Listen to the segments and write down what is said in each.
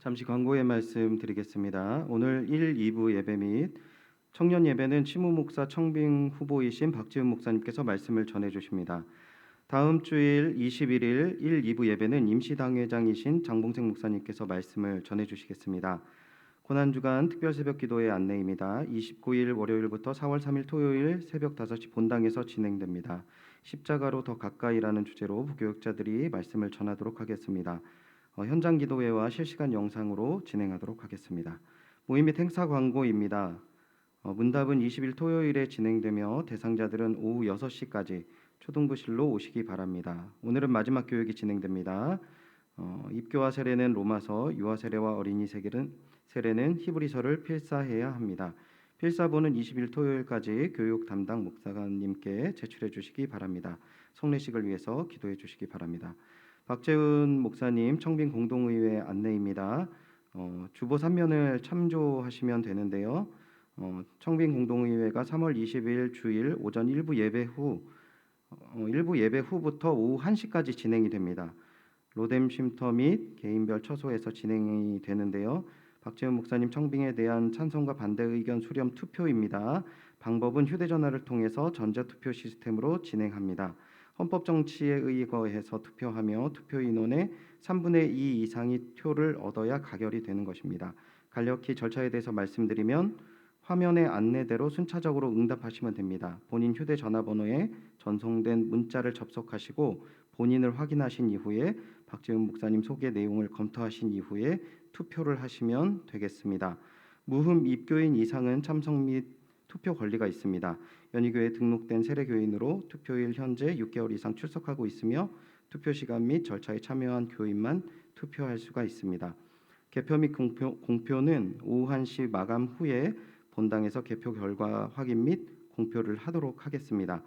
잠시 광고의 말씀 드리겠습니다. 오늘 1, 2부 예배 및 청년 예배는 치무 목사 청빙 후보이신 박지훈 목사님께서 말씀을 전해 주십니다. 다음 주일 21일 1, 2부 예배는 임시 당회장이신 장봉생 목사님께서 말씀을 전해 주시겠습니다. 고난주간 특별 새벽 기도의 안내입니다. 29일 월요일부터 4월 3일 토요일 새벽 5시 본당에서 진행됩니다. 십자가로 더 가까이라는 주제로 부교육자들이 말씀을 전하도록 하겠습니다. 현장 기도회와 실시간 영상으로 진행하도록 하겠습니다. 모임 및 행사 광고입니다. 문답은 20일 토요일에 진행되며 대상자들은 오후 6시까지 초등부실로 오시기 바랍니다. 오늘은 마지막 교육이 진행됩니다. 입교와 세례는 로마서, 유아 세례와 어린이 세례는 히브리서를 필사해야 합니다. 필사본은 20일 토요일까지 교육 담당 목사님께 제출해 주시기 바랍니다. 성례식을 위해서 기도해 주시기 바랍니다. 박재훈 목사님 청빙 공동의회 안내입니다. 주보 3면을 참조하시면 되는데요. 청빙 공동의회가 3월 20일 주일 오전 1부 예배 후부터 오후 1시까지 진행이 됩니다. 로뎀 쉼터 및 개인별 처소에서 진행이 되는데요. 박재훈 목사님 청빙에 대한 찬성과 반대 의견 수렴 투표입니다. 방법은 휴대전화를 통해서 전자투표 시스템으로 진행합니다. 헌법 정치에 의거해서 투표하며 투표 인원의 3분의 2 이상이 표를 얻어야 가결이 되는 것입니다. 간략히 절차에 대해서 말씀드리면 화면의 안내대로 순차적으로 응답하시면 됩니다. 본인 휴대전화번호에 전송된 문자를 접속하시고 본인을 확인하신 이후에 박재훈 목사님 소개 내용을 검토하신 이후에 투표를 하시면 되겠습니다. 무흠 입교인 이상은 참석 및 투표 권리가 있습니다. 연희교회에 등록된 세례교인으로 투표일 현재 6개월 이상 출석하고 있으며 투표 시간 및 절차에 참여한 교인만 투표할 수가 있습니다. 개표 및 공표는 오후 1시 마감 후에 본당에서 개표 결과 확인 및 공표를 하도록 하겠습니다.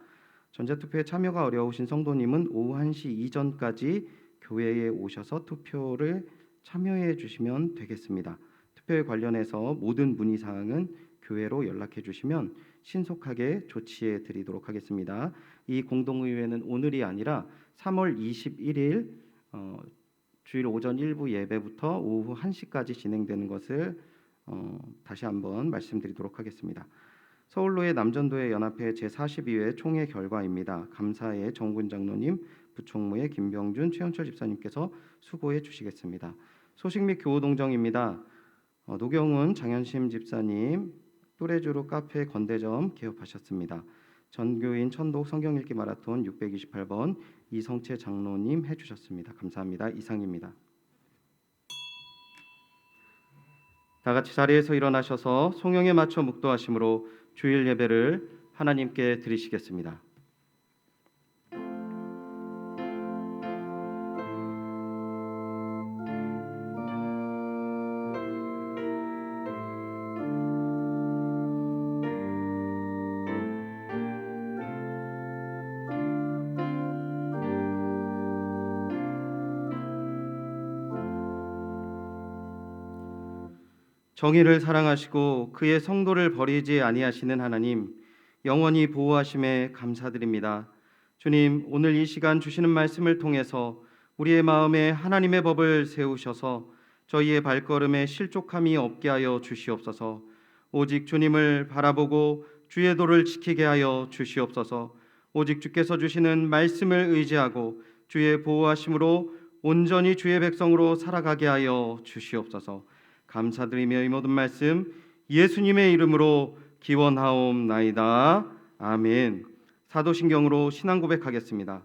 전자투표에 참여가 어려우신 성도님은 오후 1시 이전까지 교회에 오셔서 투표를 참여해 주시면 되겠습니다. 투표에 관련해서 모든 문의사항은 교회로 연락해 주시면 신속하게 조치해 드리도록 하겠습니다. 이 공동의회는 오늘이 아니라 3월 21일 주일 오전 1부 예배부터 오후 1시까지 진행되는 것을 다시 한번 말씀드리도록 하겠습니다. 서울로의 남전도회 연합회 제42회 총회 결과입니다. 감사의 정군 장로님, 부총무의 김병준, 최현철 집사님께서 수고해 주시겠습니다. 소식 및 교우 동정입니다. 노경훈 장현심 집사님 뚜레주로 카페 건대점 개업하셨습니다. 전교인 천독 성경 읽기 마라톤 628번 이성채 장로님 해주셨습니다. 감사합니다. 이상입니다. 다 같이 자리에서 일어나셔서 송영에 맞춰 묵도하심으로 주일 예배를 하나님께 드리시겠습니다. 정의를 사랑하시고 그의 성도를 버리지 아니하시는 하나님, 영원히 보호하심에 감사드립니다. 주님, 오늘 이 시간 주시는 말씀을 통해서 우리의 마음에 하나님의 법을 세우셔서 저희의 발걸음에 실족함이 없게 하여 주시옵소서. 오직 주님을 바라보고 주의 도를 지키게 하여 주시옵소서. 오직 주께서 주시는 말씀을 의지하고 주의 보호하심으로 온전히 주의 백성으로 살아가게 하여 주시옵소서. 감사드리며 이 모든 말씀 예수님의 이름으로 기원하옵나이다. 아멘. 사도신경으로 신앙 고백하겠습니다.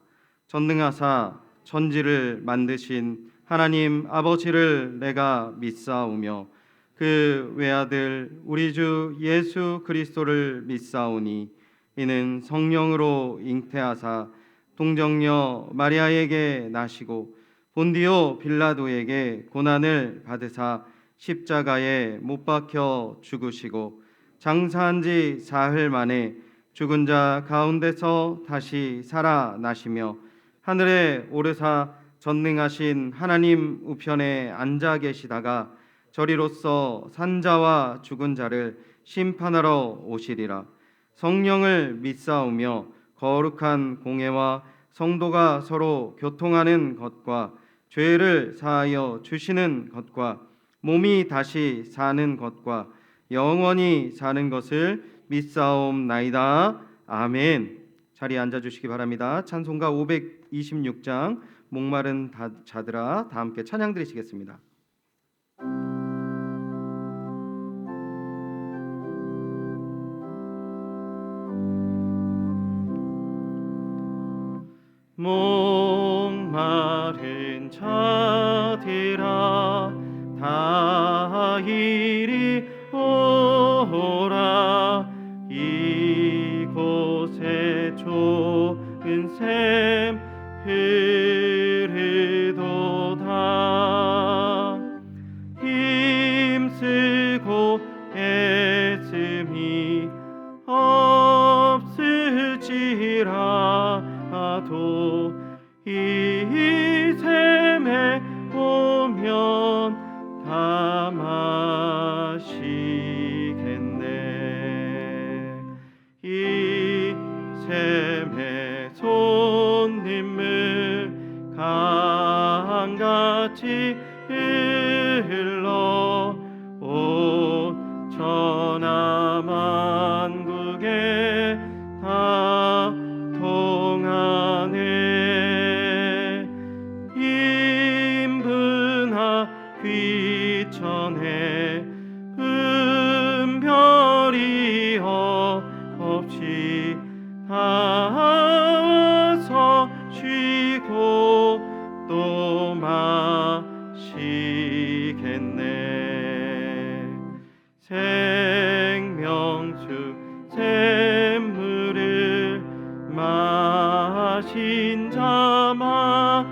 전능하사 천지를 만드신 하나님 아버지를 내가 믿사오며 그 외아들 우리 주 예수 그리스도를 믿사오니 이는 성령으로 잉태하사 동정녀 마리아에게 나시고 본디오 빌라도에게 고난을 받으사 십자가에 못 박혀 죽으시고 장사한 지 사흘 만에 죽은 자 가운데서 다시 살아나시며 하늘에 오르사 전능하신 하나님 우편에 앉아 계시다가 저리로서 산자와 죽은 자를 심판하러 오시리라. 성령을 믿사오며 거룩한 공회와 성도가 서로 교통하는 것과 죄를 사하여 주시는 것과 몸이 다시 사는 것과 영원히 사는 것을 믿사옵나이다. 아멘. 자리에 앉아주시기 바랍니다. 찬송가 526장 목마른 자들아, 다 함께 찬양 드리시겠습니다. 목마른 자들아, 다 이리 오라. 이곳에 좋은 샘 흐르도다. 힘쓰고 애씀이 없을지라도 이 샘에 오면 다 마시겠네. 이 샘에 손님을 강같이 흘러 온 천하만국에 다 통하네. 인분하 귀천에 은별이 없이 다 와서 쉬고 또 마시겠네. 생명수 샘물을 마신 자마다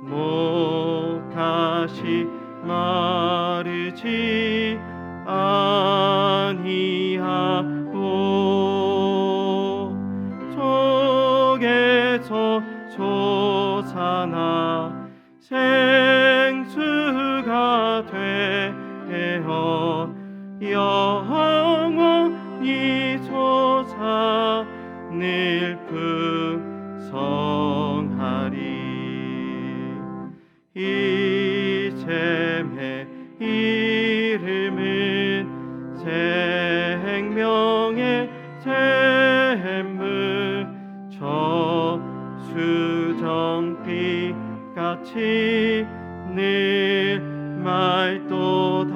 목 다시 마르지 아니하고 속에서 솟아나 생수가 되어 영원히 솟아 늘 풍성하리. 이 샘의 이름은 생명의 샘물, 저수정빛같이 늘 맑도다.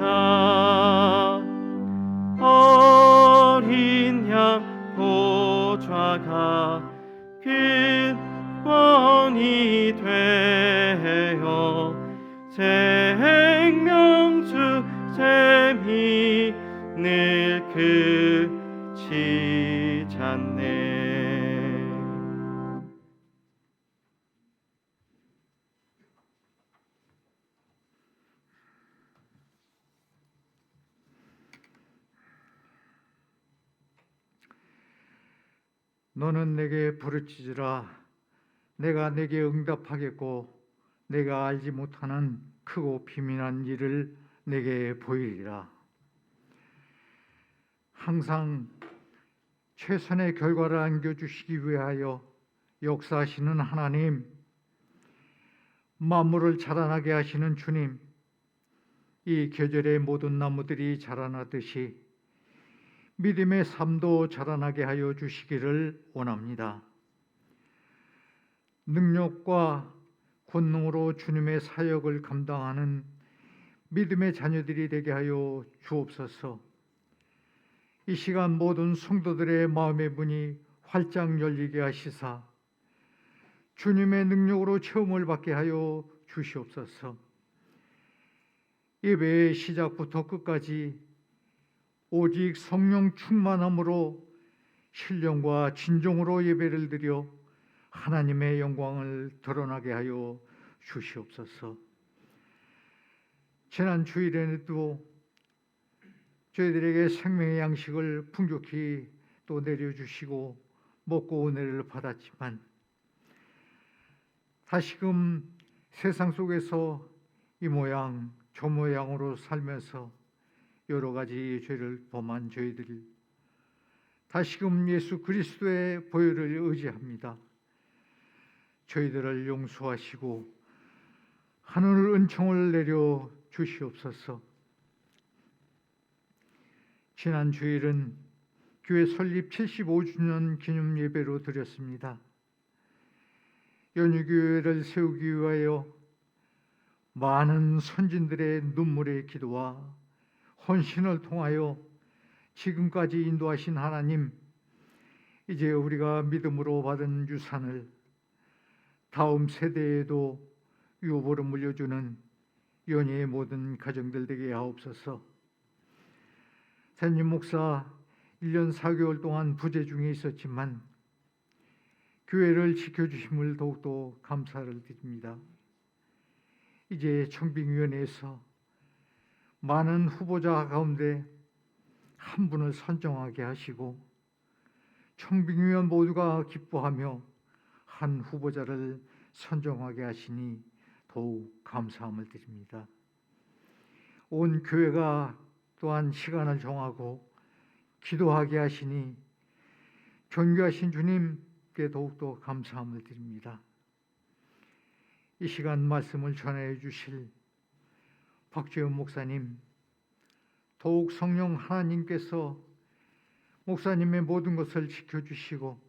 어린 양 보좌가 근원이 되어 생명수 샘이 늘 그치지 않네. 너는 내게 부르짖으라. 내가 내게 응답하겠고 내가 알지 못하는 크고 비밀한 일을 내게 보이리라. 항상 최선의 결과를 안겨주시기 위하여 역사하시는 하나님, 만물을 자라나게 하시는 주님, 이 계절의 모든 나무들이 자라나듯이 믿음의 삶도 자라나게 하여 주시기를 원합니다. 능력과 권능으로 주님의 사역을 감당하는 믿음의 자녀들이 되게 하여 주옵소서. 이 시간 모든 성도들의 마음의 문이 활짝 열리게 하시사 주님의 능력으로 체험을 받게 하여 주시옵소서. 예배의 시작부터 끝까지 오직 성령 충만함으로 신령과 진정으로 예배를 드려 하나님의 영광을 드러나게 하여 주시옵소서. 지난 주일에도 저희들에게 생명의 양식을 풍족히 또 내려주시고 먹고 은혜를 받았지만 다시금 세상 속에서 이 모양 저 모양으로 살면서 여러 가지 죄를 범한 저희들 다시금 예수 그리스도의 보혈을 의지합니다. 저희들을 용서하시고 하늘 은총을 내려 주시옵소서. 지난 주일은 교회 설립 75주년 기념 예배로 드렸습니다. 연유교회를 세우기 위하여 많은 선진들의 눈물의 기도와 헌신을 통하여 지금까지 인도하신 하나님, 이제 우리가 믿음으로 받은 유산을 다음 세대에도 유보로 물려주는 연예의 모든 가정들 되게 하옵소서. 담임 목사 1년 4개월 동안 부재 중에 있었지만 교회를 지켜주심을 더욱더 감사를 드립니다. 이제 청빙위원회에서 많은 후보자 가운데 한 분을 선정하게 하시고 청빙위원 모두가 기뻐하며 한 후보자를 선정하게 하시니 더욱 감사함을 드립니다. 온 교회가 또한 시간을 정하고 기도하게 하시니 존귀하신 주님께 더욱더 감사함을 드립니다. 이 시간 말씀을 전해 주실 박재훈 목사님, 더욱 성령 하나님께서 목사님의 모든 것을 지켜주시고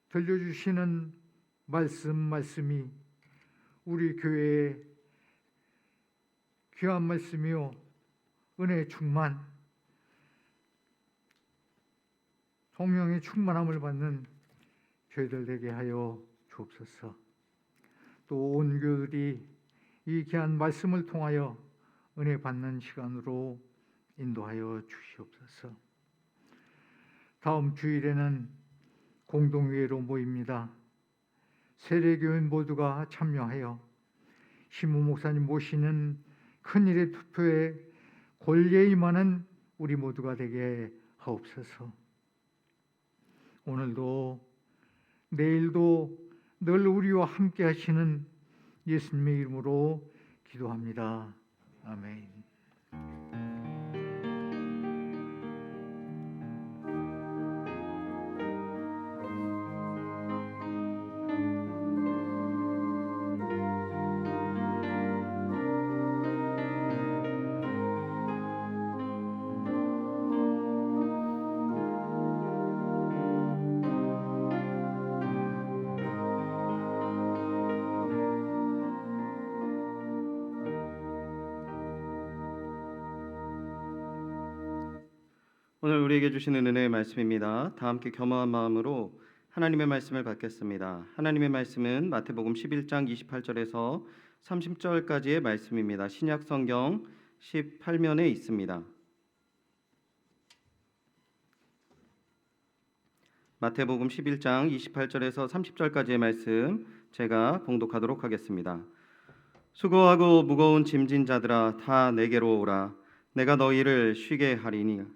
들려주시는 말씀이 우리 교회의 귀한 말씀이요 은혜 충만, 성령의 충만함을 받는 저희들 되게 하여 주옵소서. 또 온 교들이 이 귀한 말씀을 통하여 은혜 받는 시간으로 인도하여 주시옵소서. 다음 주일에는 공동회의로 모입니다. 세례교인 모두가 참여하여 심우 목사님 모시는 큰일의 투표에 권리에 임하는 우리 모두가 되게 하옵소서. 오늘도 내일도 늘 우리와 함께 하시는 예수님의 이름으로 기도합니다. 아멘. 오늘 우리에게 주시는 은혜의 말씀입니다. 다 함께 겸허한 마음으로 하나님의 말씀을 받겠습니다. 하나님의 말씀은 마태복음 11장 28절에서 30절까지의 말씀입니다. 신약 성경 18면에 있습니다. 마태복음 11장 28절에서 30절까지의 말씀 제가 봉독하도록 하겠습니다. 수고하고 무거운 짐진 자들아 다 내게로 오라. 내가 너희를 쉬게 하리니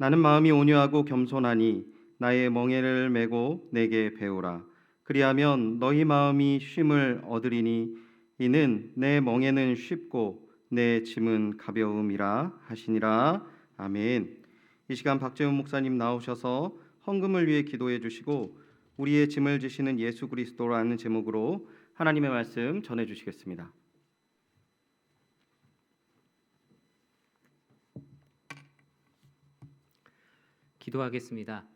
나는 마음이 온유하고 겸손하니 나의 멍에를 메고 내게 배우라. 그리하면 너희 마음이 쉼을 얻으리니 이는 내 멍에는 쉽고 내 짐은 가벼움이라 하시니라. 아멘. 이 시간 박재훈 목사님 나오셔서 헌금을 위해 기도해 주시고 우리의 짐을 지시는 예수 그리스도라는 제목으로 하나님의 말씀 전해 주시겠습니다. 기도하겠습니다.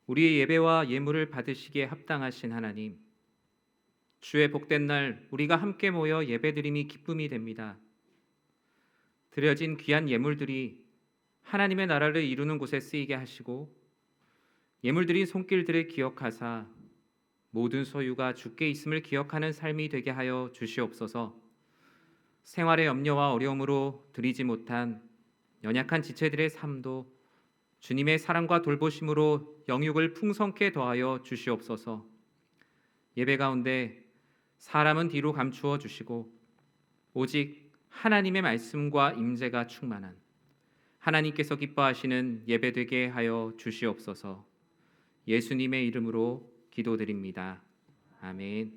우리의 예배와 예물을 받으시기에 합당하신 하나님, 주의 복된 날 우리가 함께 모여 예배드림이 기쁨이 됩니다. 드려진 귀한 예물들이 하나님의 나라를 이루는 곳에 쓰이게 하시고 예물드린 손길들을 기억하사 모든 소유가 주께 있음을 기억하는 삶이 되게 하여 주시옵소서. 생활의 염려와 어려움으로 드리지 못한 연약한 지체들의 삶도 주님의 사랑과 돌보심으로 영육을 풍성케 더하여 주시옵소서. 예배 가운데 사람은 뒤로 감추어 주시고 오직 하나님의 말씀과 임재가 충만한 하나님께서 기뻐하시는 예배되게 하여 주시옵소서. 예수님의 이름으로 기도드립니다. 아멘.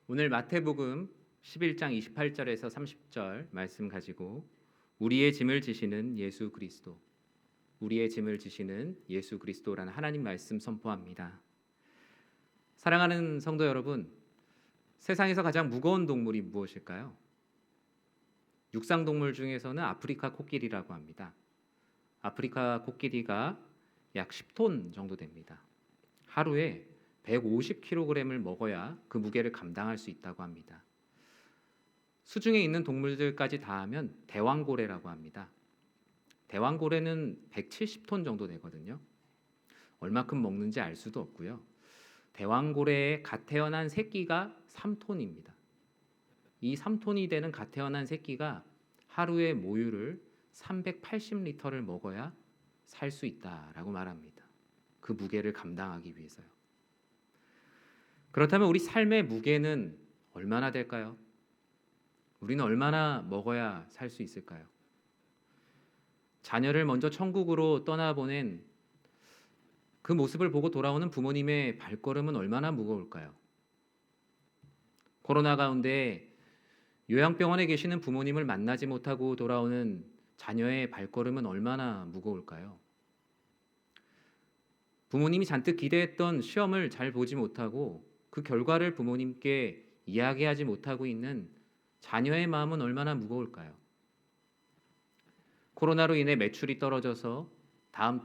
오늘 마태복음 11장 28절에서 30절 말씀 가지고 우리의 짐을 지시는 예수 그리스도, 우리의 짐을 지시는 예수 그리스도라는 하나님 말씀 선포합니다. 사랑하는 성도 여러분, 세상에서 가장 무거운 동물이 무엇일까요? 육상 동물 중에서는 아프리카 코끼리라고 합니다. 아프리카 코끼리가 약 10톤 정도 됩니다. 하루에 150kg을 먹어야 그 무게를 감당할 수 있다고 합니다. 수중에 있는 동물들까지 다 하면 대왕고래라고 합니다. 대왕고래는 170톤 정도 되거든요. 얼마큼 먹는지 알 수도 없고요. 대왕고래의 갓 태어난 새끼가 3톤입니다. 이 3톤이 되는 갓 태어난 새끼가 하루에 모유를 380리터를 먹어야 살 수 있다라고 말합니다. 그 무게를 감당하기 위해서요. 그렇다면 우리 삶의 무게는 얼마나 될까요? 우리는 얼마나 먹어야 살 수 있을까요? 자녀를 먼저 천국으로 떠나보낸 그 모습을 보고 돌아오는 부모님의 발걸음은 얼마나 무거울까요? 코로나 가운데 요양병원에 계시는 부모님을 만나지 못하고 돌아오는 자녀의 발걸음은 얼마나 무거울까요? 부모님이 잔뜩 기대했던 시험을 잘 보지 못하고 그 결과를 부모님께 이야기하지 못하고 있는 자녀의 마음은 얼마나 무거울까요? 코로나로 인해 매출이 떨어져서 다음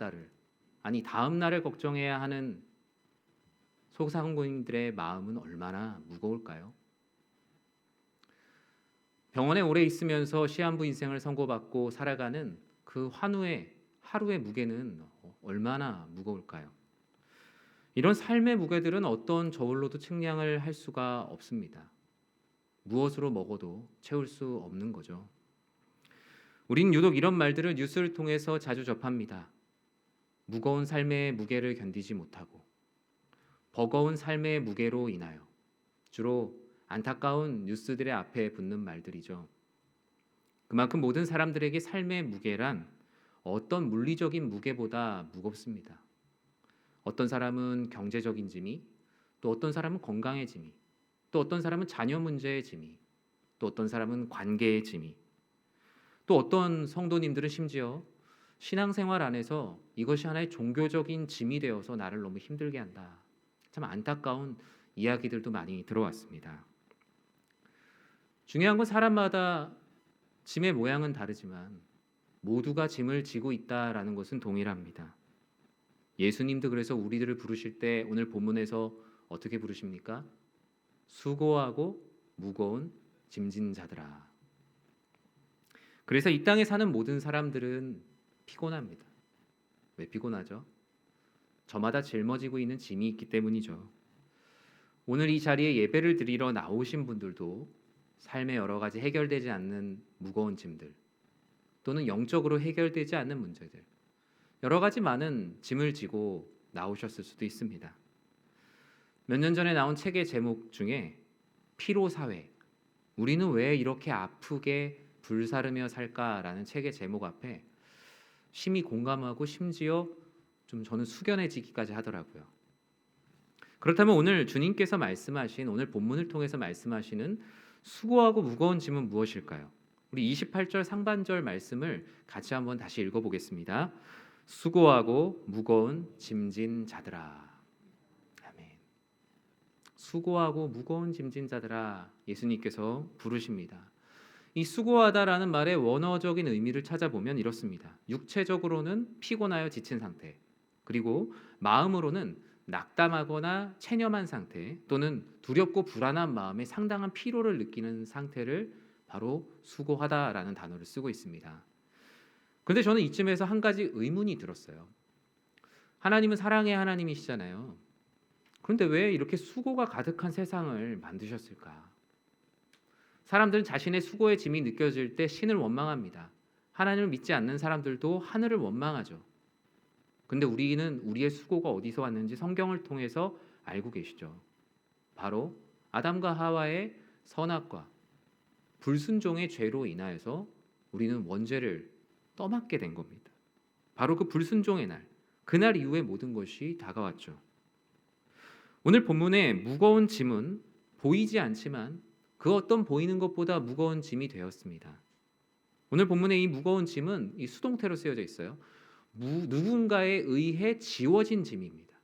날을 걱정해야 하는 소상공인들의 마음은 얼마나 무거울까요? 병원에 오래 있으면서 시한부 인생을 선고받고 살아가는 그 환우의 하루의 무게는 얼마나 무거울까요? 이런 삶의 무게들은 어떤 저울로도 측량을 할 수가 없습니다. 무엇으로 먹어도 채울 수 없는 거죠. 우린 유독 이런 말들을 뉴스를 통해서 자주 접합니다. 무거운 삶의 무게를 견디지 못하고 버거운 삶의 무게로 인하여 주로 안타까운 뉴스들의 앞에 붙는 말들이죠. 그만큼 모든 사람들에게 삶의 무게란 어떤 물리적인 무게보다 무겁습니다. 어떤 사람은 경제적인 짐이, 또 어떤 사람은 건강의 짐이, 또 어떤 사람은 자녀 문제의 짐이, 또 어떤 사람은 관계의 짐이, 또 어떤 성도님들은 심지어 신앙생활 안에서 이것이 하나의 종교적인 짐이 되어서 나를 너무 힘들게 한다. 참 안타까운 이야기들도 많이 들어왔습니다. 중요한 건 사람마다 짐의 모양은 다르지만 모두가 짐을 지고 있다라는 것은 동일합니다. 예수님도 그래서 우리들을 부르실 때 오늘 본문에서 어떻게 부르십니까? 수고하고 무거운 짐진 자들아. 그래서 이 땅에 사는 모든 사람들은 피곤합니다. 왜 피곤하죠? 저마다 짊어지고 있는 짐이 있기 때문이죠. 오늘 이 자리에 예배를 드리러 나오신 분들도 삶의 여러 가지 해결되지 않는 무거운 짐들, 또는 영적으로 해결되지 않는 문제들, 여러 가지 많은 짐을 지고 나오셨을 수도 있습니다. 몇 년 전에 나온 책의 제목 중에 피로사회, 우리는 왜 이렇게 아프게 불사르며 살까라는 책의 제목 앞에 심히 공감하고 심지어 좀 저는 숙연해지기까지 하더라고요. 그렇다면 오늘 주님께서 말씀하신, 오늘 본문을 통해서 말씀하시는 수고하고 무거운 짐은 무엇일까요? 우리 28절 상반절 말씀을 같이 한번 다시 읽어보겠습니다. 수고하고 무거운 짐진 자들아. 아멘. 수고하고 무거운 짐진 자들아, 예수님께서 부르십니다. 이 수고하다라는 말의 원어적인 의미를 찾아보면 이렇습니다. 육체적으로는 피곤하여 지친 상태, 그리고 마음으로는 낙담하거나 체념한 상태, 또는 두렵고 불안한 마음에 상당한 피로를 느끼는 상태를 바로 수고하다라는 단어를 쓰고 있습니다. 그런데 저는 이쯤에서 한 가지 의문이 들었어요. 하나님은 사랑의 하나님이시잖아요. 그런데 왜 이렇게 수고가 가득한 세상을 만드셨을까? 사람들은 자신의 수고의 짐이 느껴질 때 신을 원망합니다. 하나님을 믿지 않는 사람들도 하늘을 원망하죠. 근데 우리는 우리의 수고가 어디서 왔는지 성경을 통해서 알고 계시죠. 바로 아담과 하와의 선악과 불순종의 죄로 인하여서 우리는 원죄를 떠맡게 된 겁니다. 바로 그 불순종의 날, 그날 이후에 모든 것이 다가왔죠. 오늘 본문의 무거운 짐은 보이지 않지만 그 어떤 보이는 것보다 무거운 짐이 되었습니다. 오늘 본문의 이 무거운 짐은 이 수동태로 쓰여져 있어요. 누군가에 의해 지워진 짐입니다.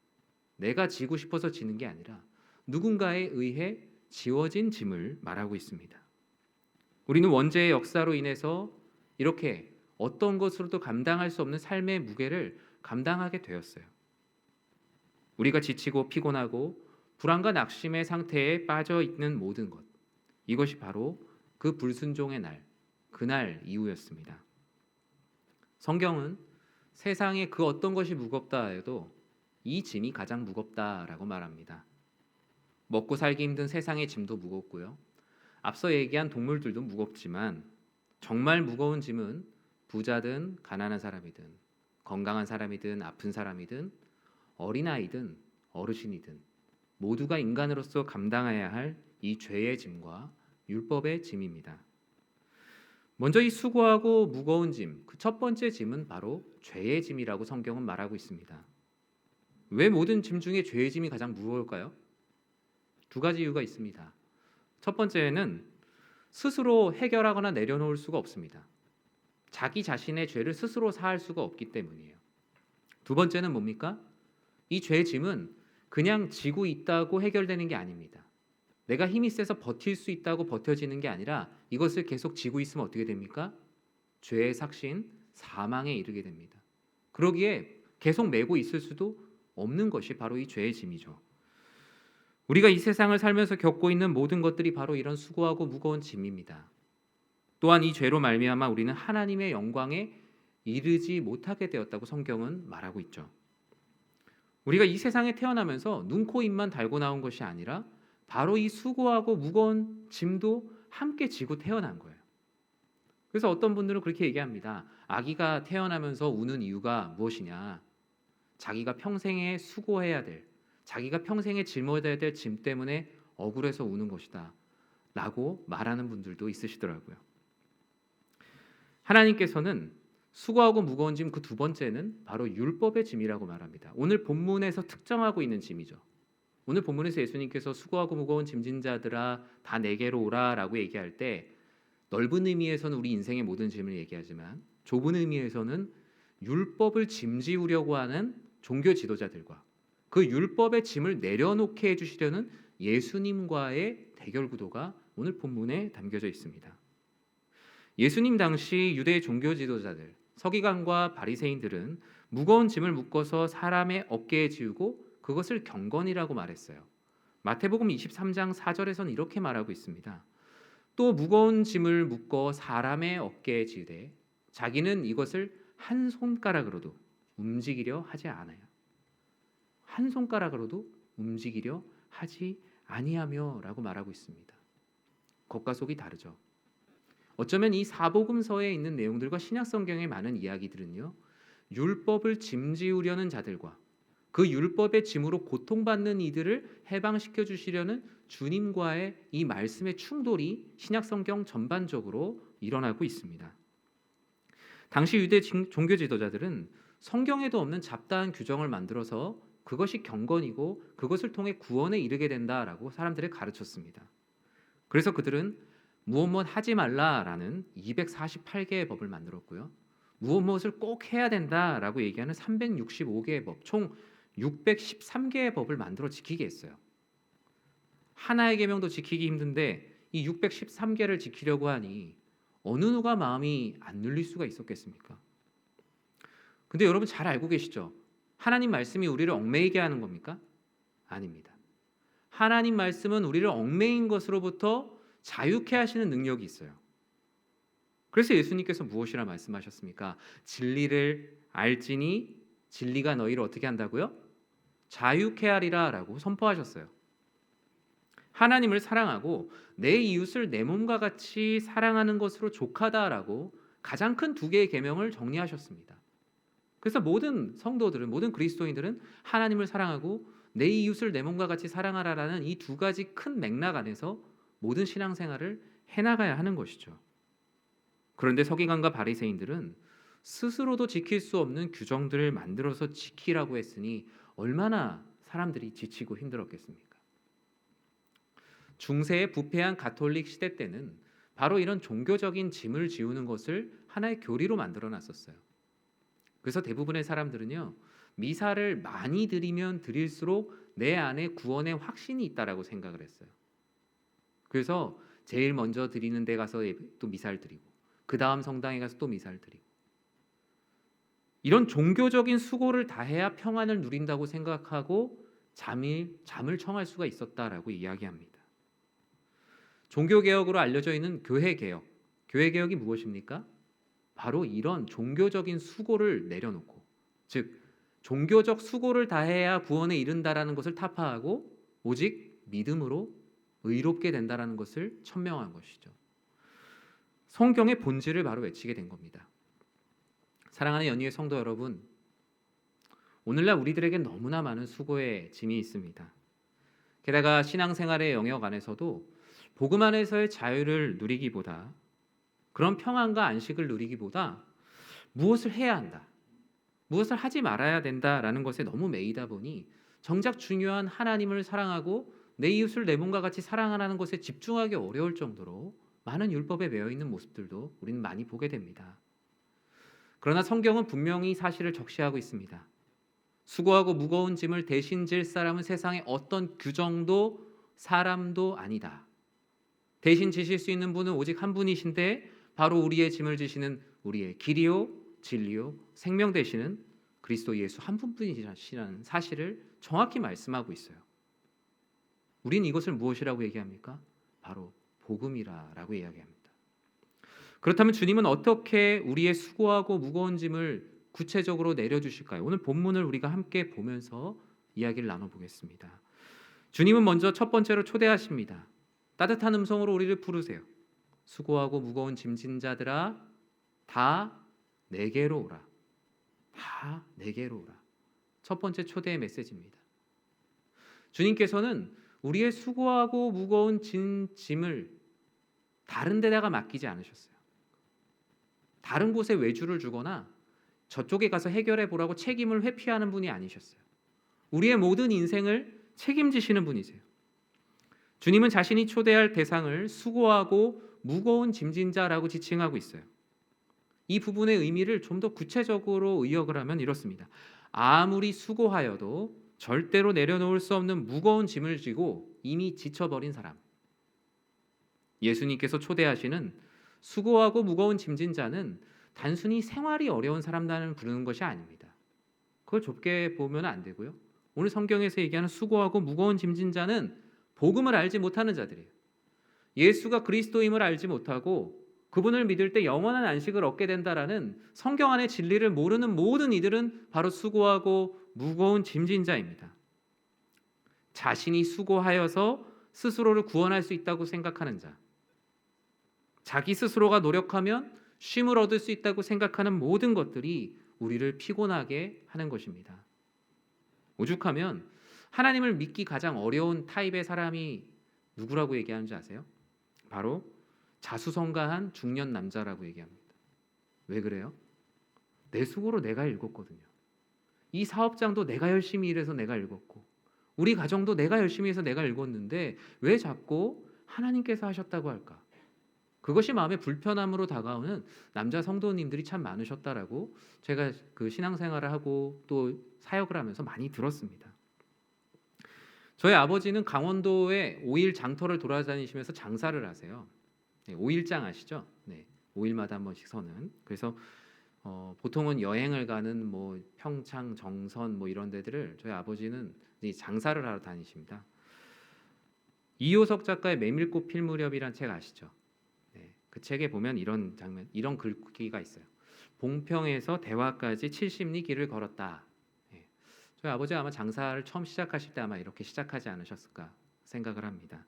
내가 지고 싶어서 지는 게 아니라 누군가에 의해 지워진 짐을 말하고 있습니다. 우리는 원죄의 역사로 인해서 이렇게 어떤 것으로도 감당할 수 없는 삶의 무게를 감당하게 되었어요. 우리가 지치고 피곤하고 불안과 낙심의 상태에 빠져 있는 모든 것, 이것이 바로 그 불순종의 날, 그날 이후였습니다. 성경은 세상에 그 어떤 것이 무겁다 해도 이 짐이 가장 무겁다라고 말합니다. 먹고 살기 힘든 세상의 짐도 무겁고요. 앞서 얘기한 동물들도 무겁지만 정말 무거운 짐은 부자든 가난한 사람이든 건강한 사람이든 아픈 사람이든 어린아이든 어르신이든 모두가 인간으로서 감당해야 할 이 죄의 짐과 율법의 짐입니다. 먼저 이 수고하고 무거운 짐, 그 첫 번째 짐은 바로 죄의 짐이라고 성경은 말하고 있습니다. 왜 모든 짐 중에 죄의 짐이 가장 무거울까요? 두 가지 이유가 있습니다. 첫 번째는 스스로 해결하거나 내려놓을 수가 없습니다. 자기 자신의 죄를 스스로 사할 수가 없기 때문이에요. 두 번째는 뭡니까? 이 죄의 짐은 그냥 지고 있다고 해결되는 게 아닙니다. 내가 힘이 세서 버틸 수 있다고 버텨지는 게 아니라 이것을 계속 지고 있으면 어떻게 됩니까? 죄의 삭신, 사망에 이르게 됩니다. 그러기에 계속 메고 있을 수도 없는 것이 바로 이 죄의 짐이죠. 우리가 이 세상을 살면서 겪고 있는 모든 것들이 바로 이런 수고하고 무거운 짐입니다. 또한 이 죄로 말미암아 우리는 하나님의 영광에 이르지 못하게 되었다고 성경은 말하고 있죠. 우리가 이 세상에 태어나면서 눈, 코, 입만 달고 나온 것이 아니라 바로 이 수고하고 무거운 짐도 함께 지고 태어난 거예요. 그래서 어떤 분들은 그렇게 얘기합니다. 아기가 태어나면서 우는 이유가 무엇이냐? 자기가 평생에 수고해야 될, 자기가 평생에 짊어져야 될 짐 때문에 억울해서 우는 것이다 라고 말하는 분들도 있으시더라고요. 하나님께서는 수고하고 무거운 짐 그 두 번째는 바로 율법의 짐이라고 말합니다. 오늘 본문에서 특정하고 있는 짐이죠. 오늘 본문에서 예수님께서 수고하고 무거운 짐진 자들아 다 내게로 오라 라고 얘기할 때 넓은 의미에서는 우리 인생의 모든 짐을 얘기하지만 좁은 의미에서는 율법을 짐지우려고 하는 종교 지도자들과 그 율법의 짐을 내려놓게 해주시려는 예수님과의 대결 구도가 오늘 본문에 담겨져 있습니다. 예수님 당시 유대 종교 지도자들, 서기관과 바리새인들은 무거운 짐을 묶어서 사람의 어깨에 지우고 그것을 경건이라고 말했어요. 마태복음 23장 4절에서는 이렇게 말하고 있습니다. 또 무거운 짐을 묶어 사람의 어깨에 지으되 자기는 이것을 한 손가락으로도 움직이려 하지 않아요. 한 손가락으로도 움직이려 하지 아니하며라고 말하고 있습니다. 겉과 속이 다르죠. 어쩌면 이 사복음서에 있는 내용들과 신약성경의 많은 이야기들은요, 율법을 짐지우려는 자들과 그 율법의 짐으로 고통받는 이들을 해방시켜 주시려는 주님과의 이 말씀의 충돌이 신약성경 전반적으로 일어나고 있습니다. 당시 유대 종교 지도자들은 성경에도 없는 잡다한 규정을 만들어서 그것이 경건이고 그것을 통해 구원에 이르게 된다라고 사람들을 가르쳤습니다. 그래서 그들은 무엇 하지 말라라는 248개의 법을 만들었고요. 무엇을 꼭 해야 된다라고 얘기하는 365개의 법, 총 613개의 법을 만들어 지키게 했어요. 하나의 계명도 지키기 힘든데 이 613개를 지키려고 하니 어느 누가 마음이 안 눌릴 수가 있었겠습니까? 근데 여러분 잘 알고 계시죠? 하나님 말씀이 우리를 얽매이게 하는 겁니까? 아닙니다. 하나님 말씀은 우리를 얽매인 것으로부터 자유케 하시는 능력이 있어요. 그래서 예수님께서 무엇이라 말씀하셨습니까? 진리를 알지니 진리가 너희를 어떻게 한다고요? 자유케 하리라 라고 선포하셨어요. 하나님을 사랑하고 내 이웃을 내 몸과 같이 사랑하는 것으로 족하다라고 가장 큰 두 개의 계명을 정리하셨습니다. 그래서 모든 성도들은, 모든 그리스도인들은 하나님을 사랑하고 내 이웃을 내 몸과 같이 사랑하라라는 이 두 가지 큰 맥락 안에서 모든 신앙생활을 해나가야 하는 것이죠. 그런데 서기관과 바리새인들은 스스로도 지킬 수 없는 규정들을 만들어서 지키라고 했으니 얼마나 사람들이 지치고 힘들었겠습니까? 중세의 부패한 가톨릭 시대 때는 바로 이런 종교적인 짐을 지우는 것을 하나의 교리로 만들어 놨었어요. 그래서 대부분의 사람들은요, 미사를 많이 드리면 드릴수록 내 안에 구원의 확신이 있다라고 생각을 했어요. 그래서 제일 먼저 드리는 데 가서 또 미사를 드리고 그 다음 성당에 가서 또 미사를 드리고 이런 종교적인 수고를 다해야 평안을 누린다고 생각하고 잠을 청할 수가 있었다라고 이야기합니다. 종교개혁으로 알려져 있는 교회개혁. 교회개혁이 무엇입니까? 바로 이런 종교적인 수고를 내려놓고 즉 종교적 수고를 다해야 구원에 이른다라는 것을 타파하고 오직 믿음으로 의롭게 된다라는 것을 천명한 것이죠. 성경의 본질을 바로 외치게 된 겁니다. 사랑하는 연희의 성도 여러분, 오늘날 우리들에게 너무나 많은 수고의 짐이 있습니다. 게다가 신앙생활의 영역 안에서도 복음 안에서의 자유를 누리기보다 그런 평안과 안식을 누리기보다 무엇을 해야 한다, 무엇을 하지 말아야 된다라는 것에 너무 매이다 보니 정작 중요한 하나님을 사랑하고 내 이웃을 내 몸과 같이 사랑하라는 것에 집중하기 어려울 정도로 많은 율법에 매여 있는 모습들도 우리는 많이 보게 됩니다. 그러나 성경은 분명히 사실을 적시하고 있습니다. 수고하고 무거운 짐을 대신 질 사람은 세상에 어떤 규정도 사람도 아니다. 대신 지실 수 있는 분은 오직 한 분이신데 바로 우리의 짐을 지시는 우리의 길이요 진리요 생명 되시는 그리스도 예수 한 분뿐이시라는 사실을 정확히 말씀하고 있어요. 우린 이것을 무엇이라고 얘기합니까? 바로 복음이라고 이야기합니다. 그렇다면 주님은 어떻게 우리의 수고하고 무거운 짐을 구체적으로 내려주실까요? 오늘 본문을 우리가 함께 보면서 이야기를 나눠보겠습니다. 주님은 먼저 첫 번째로 초대하십니다. 따뜻한 음성으로 우리를 부르세요. 수고하고 무거운 짐진 자들아 다 내게로 오라. 다 내게로 오라. 첫 번째 초대의 메시지입니다. 주님께서는 우리의 수고하고 무거운 짐을 다른 데다가 맡기지 않으셨어요. 다른 곳에 외주를 주거나 저쪽에 가서 해결해 보라고 책임을 회피하는 분이 아니셨어요. 우리의 모든 인생을 책임지시는 분이세요. 주님은 자신이 초대할 대상을 수고하고 무거운 짐진 자라고 지칭하고 있어요. 이 부분의 의미를 좀 더 구체적으로 의역을 하면 이렇습니다. 아무리 수고하여도 절대로 내려놓을 수 없는 무거운 짐을 지고 이미 지쳐버린 사람. 예수님께서 초대하시는 수고하고 무거운 짐진 자는 단순히 생활이 어려운 사람들을 부르는 것이 아닙니다. 그걸 좁게 보면 안 되고요. 오늘 성경에서 얘기하는 수고하고 무거운 짐진 자는 복음을 알지 못하는 자들이에요. 예수가 그리스도임을 알지 못하고 그분을 믿을 때 영원한 안식을 얻게 된다라는 성경 안의 진리를 모르는 모든 이들은 바로 수고하고 무거운 짐진 자입니다. 자신이 수고하여서 스스로를 구원할 수 있다고 생각하는 자, 자기 스스로가 노력하면 쉼을 얻을 수 있다고 생각하는 모든 것들이 우리를 피곤하게 하는 것입니다. 오죽하면 하나님을 믿기 가장 어려운 타입의 사람이 누구라고 얘기하는지 아세요? 바로 자수성가한 중년 남자라고 얘기합니다. 왜 그래요? 내 수고로 내가 읽었거든요. 이 사업장도 내가 열심히 일해서 내가 읽었고 우리 가정도 내가 열심히 해서 내가 읽었는데 왜 자꾸 하나님께서 하셨다고 할까? 그것이 마음에 불편함으로 다가오는 남자 성도님들이 참 많으셨다라고 제가 그 신앙생활을 하고 또 사역을 하면서 많이 들었습니다. 저희 아버지는 강원도에 5일 장터를 돌아다니시면서 장사를 하세요. 네, 5일장 아시죠? 네, 5일마다 한 번씩 서는. 그래서 보통은 여행을 가는 뭐 평창, 정선 뭐 이런 데들을 저희 아버지는 장사를 하러 다니십니다. 이효석 작가의 메밀꽃 필 무렵이란 책 아시죠? 네, 그 책에 보면 이런 장면, 이런 글귀가 있어요. 봉평에서 대화까지 70리 길을 걸었다. 네, 저희 아버지 아마 장사를 처음 시작하실 때 아마 이렇게 시작하지 않으셨을까 생각을 합니다.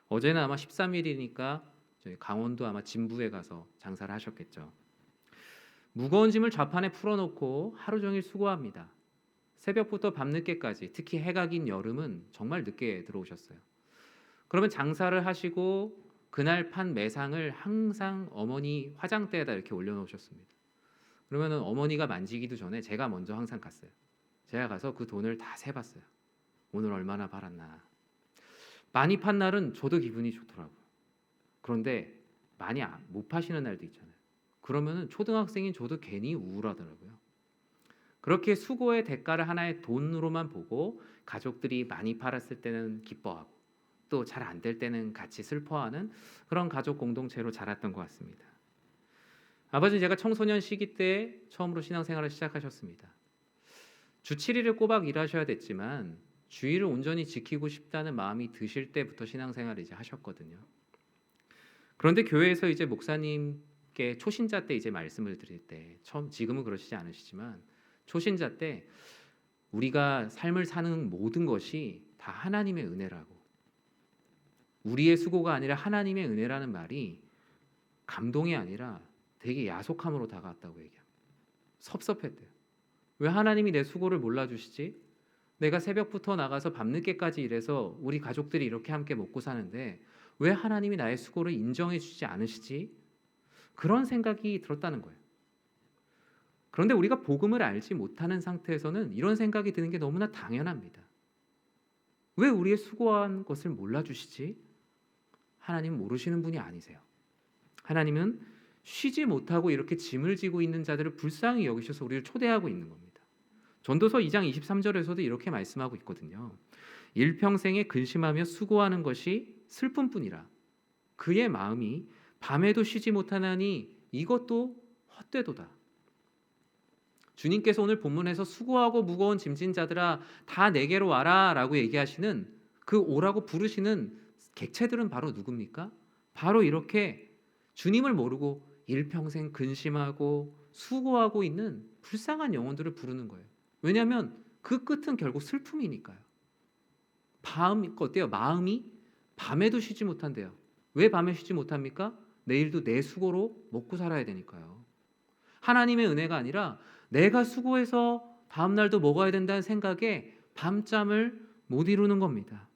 어제는 아마 13일이니까 저희 강원도 아마 진부에 가서 장사를 하셨겠죠. 무거운 짐을 좌판에 풀어놓고 하루 종일 수고합니다. 새벽부터 밤늦게까지, 특히 해가 긴 여름은 정말 늦게 들어오셨어요. 그러면 장사를 하시고 그날 판 매상을 항상 어머니 화장대에다 이렇게 올려놓으셨습니다. 그러면 어머니가 만지기도 전에 제가 먼저 항상 갔어요. 제가 가서 그 돈을 다 세봤어요. 오늘 얼마나 팔았나. 많이 판 날은 저도 기분이 좋더라고요. 그런데 많이 못 파시는 날도 있잖아요. 그러면은 초등학생인 저도 괜히 우울하더라고요. 그렇게 수고의 대가를 하나의 돈으로만 보고 가족들이 많이 팔았을 때는 기뻐하고 또 잘 안 될 때는 같이 슬퍼하는 그런 가족 공동체로 자랐던 것 같습니다. 아버지는 제가 청소년 시기 때 처음으로 신앙생활을 시작하셨습니다. 주 7일을 꼬박 일하셔야 됐지만 주일을 온전히 지키고 싶다는 마음이 드실 때부터 신앙생활을 이제 하셨거든요. 그런데 교회에서 이제 목사님께 초신자 때 이제 말씀을 드릴 때 지금은 그러시지 않으시지만 초신자 때 우리가 삶을 사는 모든 것이 다 하나님의 은혜라고, 우리의 수고가 아니라 하나님의 은혜라는 말이 감동이 아니라 되게 야속함으로 다가왔다고 얘기합니다. 섭섭했대요. 왜 하나님이 내 수고를 몰라주시지? 내가 새벽부터 나가서 밤늦게까지 일해서 우리 가족들이 이렇게 함께 먹고 사는데 왜 하나님이 나의 수고를 인정해 주지 않으시지? 그런 생각이 들었다는 거예요. 그런데 우리가 복음을 알지 못하는 상태에서는 이런 생각이 드는 게 너무나 당연합니다. 왜 우리의 수고한 것을 몰라주시지? 하나님은 모르시는 분이 아니세요. 하나님은 쉬지 못하고 이렇게 짐을 지고 있는 자들을 불쌍히 여기셔서 우리를 초대하고 있는 겁니다. 전도서 2장 23절에서도 이렇게 말씀하고 있거든요. 일평생에 근심하며 수고하는 것이 슬픔뿐이라 그의 마음이 밤에도 쉬지 못하나니 이것도 헛되도다. 주님께서 오늘 본문에서 수고하고 무거운 짐진 자들아 다 내게로 와라 라고 얘기하시는 그 오라고 부르시는 객체들은 바로 누굽니까? 바로 이렇게 주님을 모르고 일평생 근심하고 수고하고 있는 불쌍한 영혼들을 부르는 거예요. 왜냐하면 그 끝은 결국 슬픔이니까요. 어때요? 마음이 밤에도 쉬지 못한대요. 왜 밤에 쉬지 못합니까? 내일도 내 수고로 먹고 살아야 되니까요. 하나님의 은혜가 아니라 내가 수고해서 다음날도 먹어야 된다는 생각에 밤잠을 못 이루는 겁니다.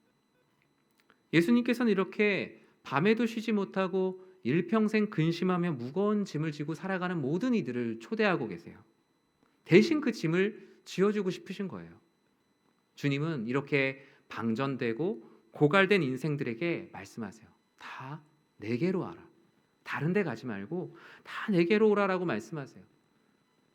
예수님께서는 이렇게 밤에도 쉬지 못하고 일평생 근심하며 무거운 짐을 지고 살아가는 모든 이들을 초대하고 계세요. 대신 그 짐을 지어주고 싶으신 거예요. 주님은 이렇게 방전되고 고갈된 인생들에게 말씀하세요. 다 내게로 와라. 다른 데 가지 말고 다 내게로 오라라고 말씀하세요.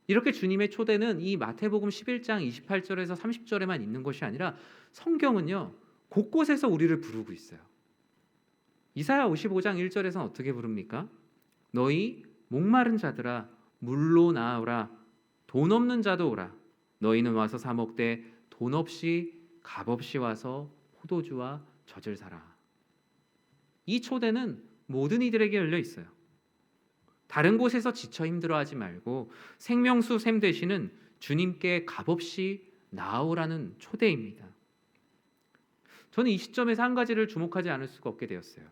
이렇게 주님의 초대는 이 마태복음 11장 28절에서 30절에만 있는 것이 아니라 성경은요 곳곳에서 우리를 부르고 있어요. 이사야 55장 1절에서는 어떻게 부릅니까? 너희 목마른 자들아 물로 나오라. 돈 없는 자도 오라. 너희는 와서 사 먹되 돈 없이 값없이 와서 포도주와 젖을 사라. 이 초대는 모든 이들에게 열려 있어요. 다른 곳에서 지쳐 힘들어하지 말고 생명수 샘 되시는 주님께 값없이 나오라는 초대입니다. 저는 이 시점에서 한 가지를 주목하지 않을 수가 없게 되었어요.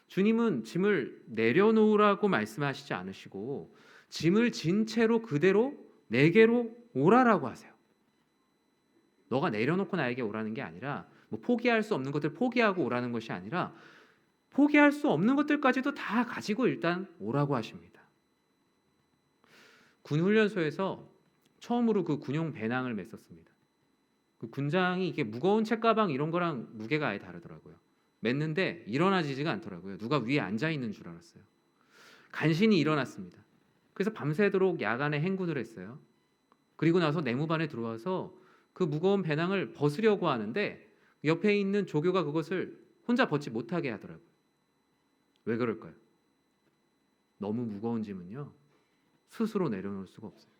주님은 짐을 내려놓으라고 말씀하시지 않으시고 짐을 진 채로 그대로 내게로 오라라고 하세요. 너가 내려놓고 나에게 오라는 게 아니라 뭐 포기할 수 없는 것들 포기하고 오라는 것이 아니라 포기할 수 없는 것들까지도 다 가지고 일단 오라고 하십니다. 군훈련소에서 처음으로 그 군용 배낭을 맸었습니다. 그 군장이 이게 무거운 책가방 이런 거랑 무게가 아예 다르더라고요. 맸는데 일어나지지가 않더라고요. 누가 위에 앉아 있는 줄 알았어요. 간신히 일어났습니다. 그래서 밤새도록 야간에 행군을 했어요. 그리고 나서 내무반에 들어와서 그 무거운 배낭을 벗으려고 하는데 옆에 있는 조교가 그것을 혼자 벗지 못하게 하더라고요. 왜 그럴까요? 너무 무거운 짐은요 스스로 내려놓을 수가 없어요.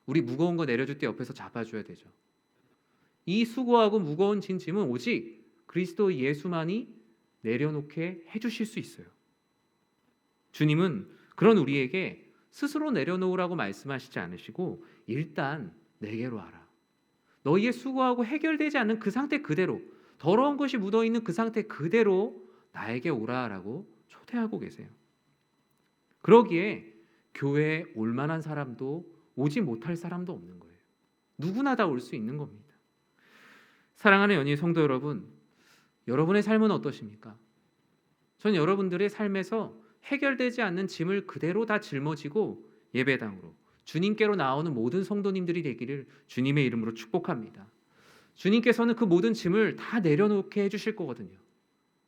우리 무거운 거 내려줄 때 옆에서 잡아줘야 되죠. 이 수고하고 무거운 짐은 오직 그리스도 예수만이 내려놓게 해주실 수 있어요. 주님은 그런 우리에게 스스로 내려놓으라고 말씀하시지 않으시고 일단 내게로 와라. 너희의 수고하고 해결되지 않는 그 상태 그대로, 더러운 것이 묻어있는 그 상태 그대로 나에게 오라라고 초대하고 계세요. 그러기에 교회에 올 만한 사람도 오지 못할 사람도 없는 거예요. 누구나 다 올 수 있는 겁니다. 사랑하는 연희 성도 여러분, 여러분의 삶은 어떠십니까? 전 여러분들의 삶에서 해결되지 않는 짐을 그대로 다 짊어지고 예배당으로 주님께로 나오는 모든 성도님들이 되기를 주님의 이름으로 축복합니다. 주님께서는 그 모든 짐을 다 내려놓게 해주실 거거든요.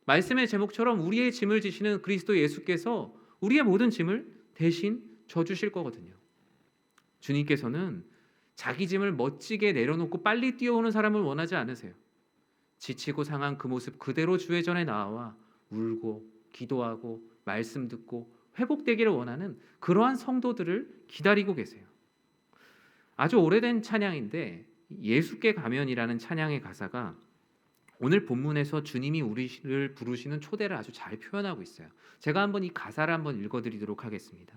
말씀의 제목처럼 우리의 짐을 지시는 그리스도 예수께서 우리의 모든 짐을 대신 져주실 거거든요. 주님께서는 자기 짐을 멋지게 내려놓고 빨리 뛰어오는 사람을 원하지 않으세요. 지치고 상한 그 모습 그대로 주의 전에 나와 울고 기도하고 말씀 듣고 회복되기를 원하는 그러한 성도들을 기다리고 계세요. 아주 오래된 찬양인데 예수께 가면이라는 찬양의 가사가 오늘 본문에서 주님이 우리를 부르시는 초대를 아주 잘 표현하고 있어요. 제가 한번 이 가사를 한번 읽어드리도록 하겠습니다.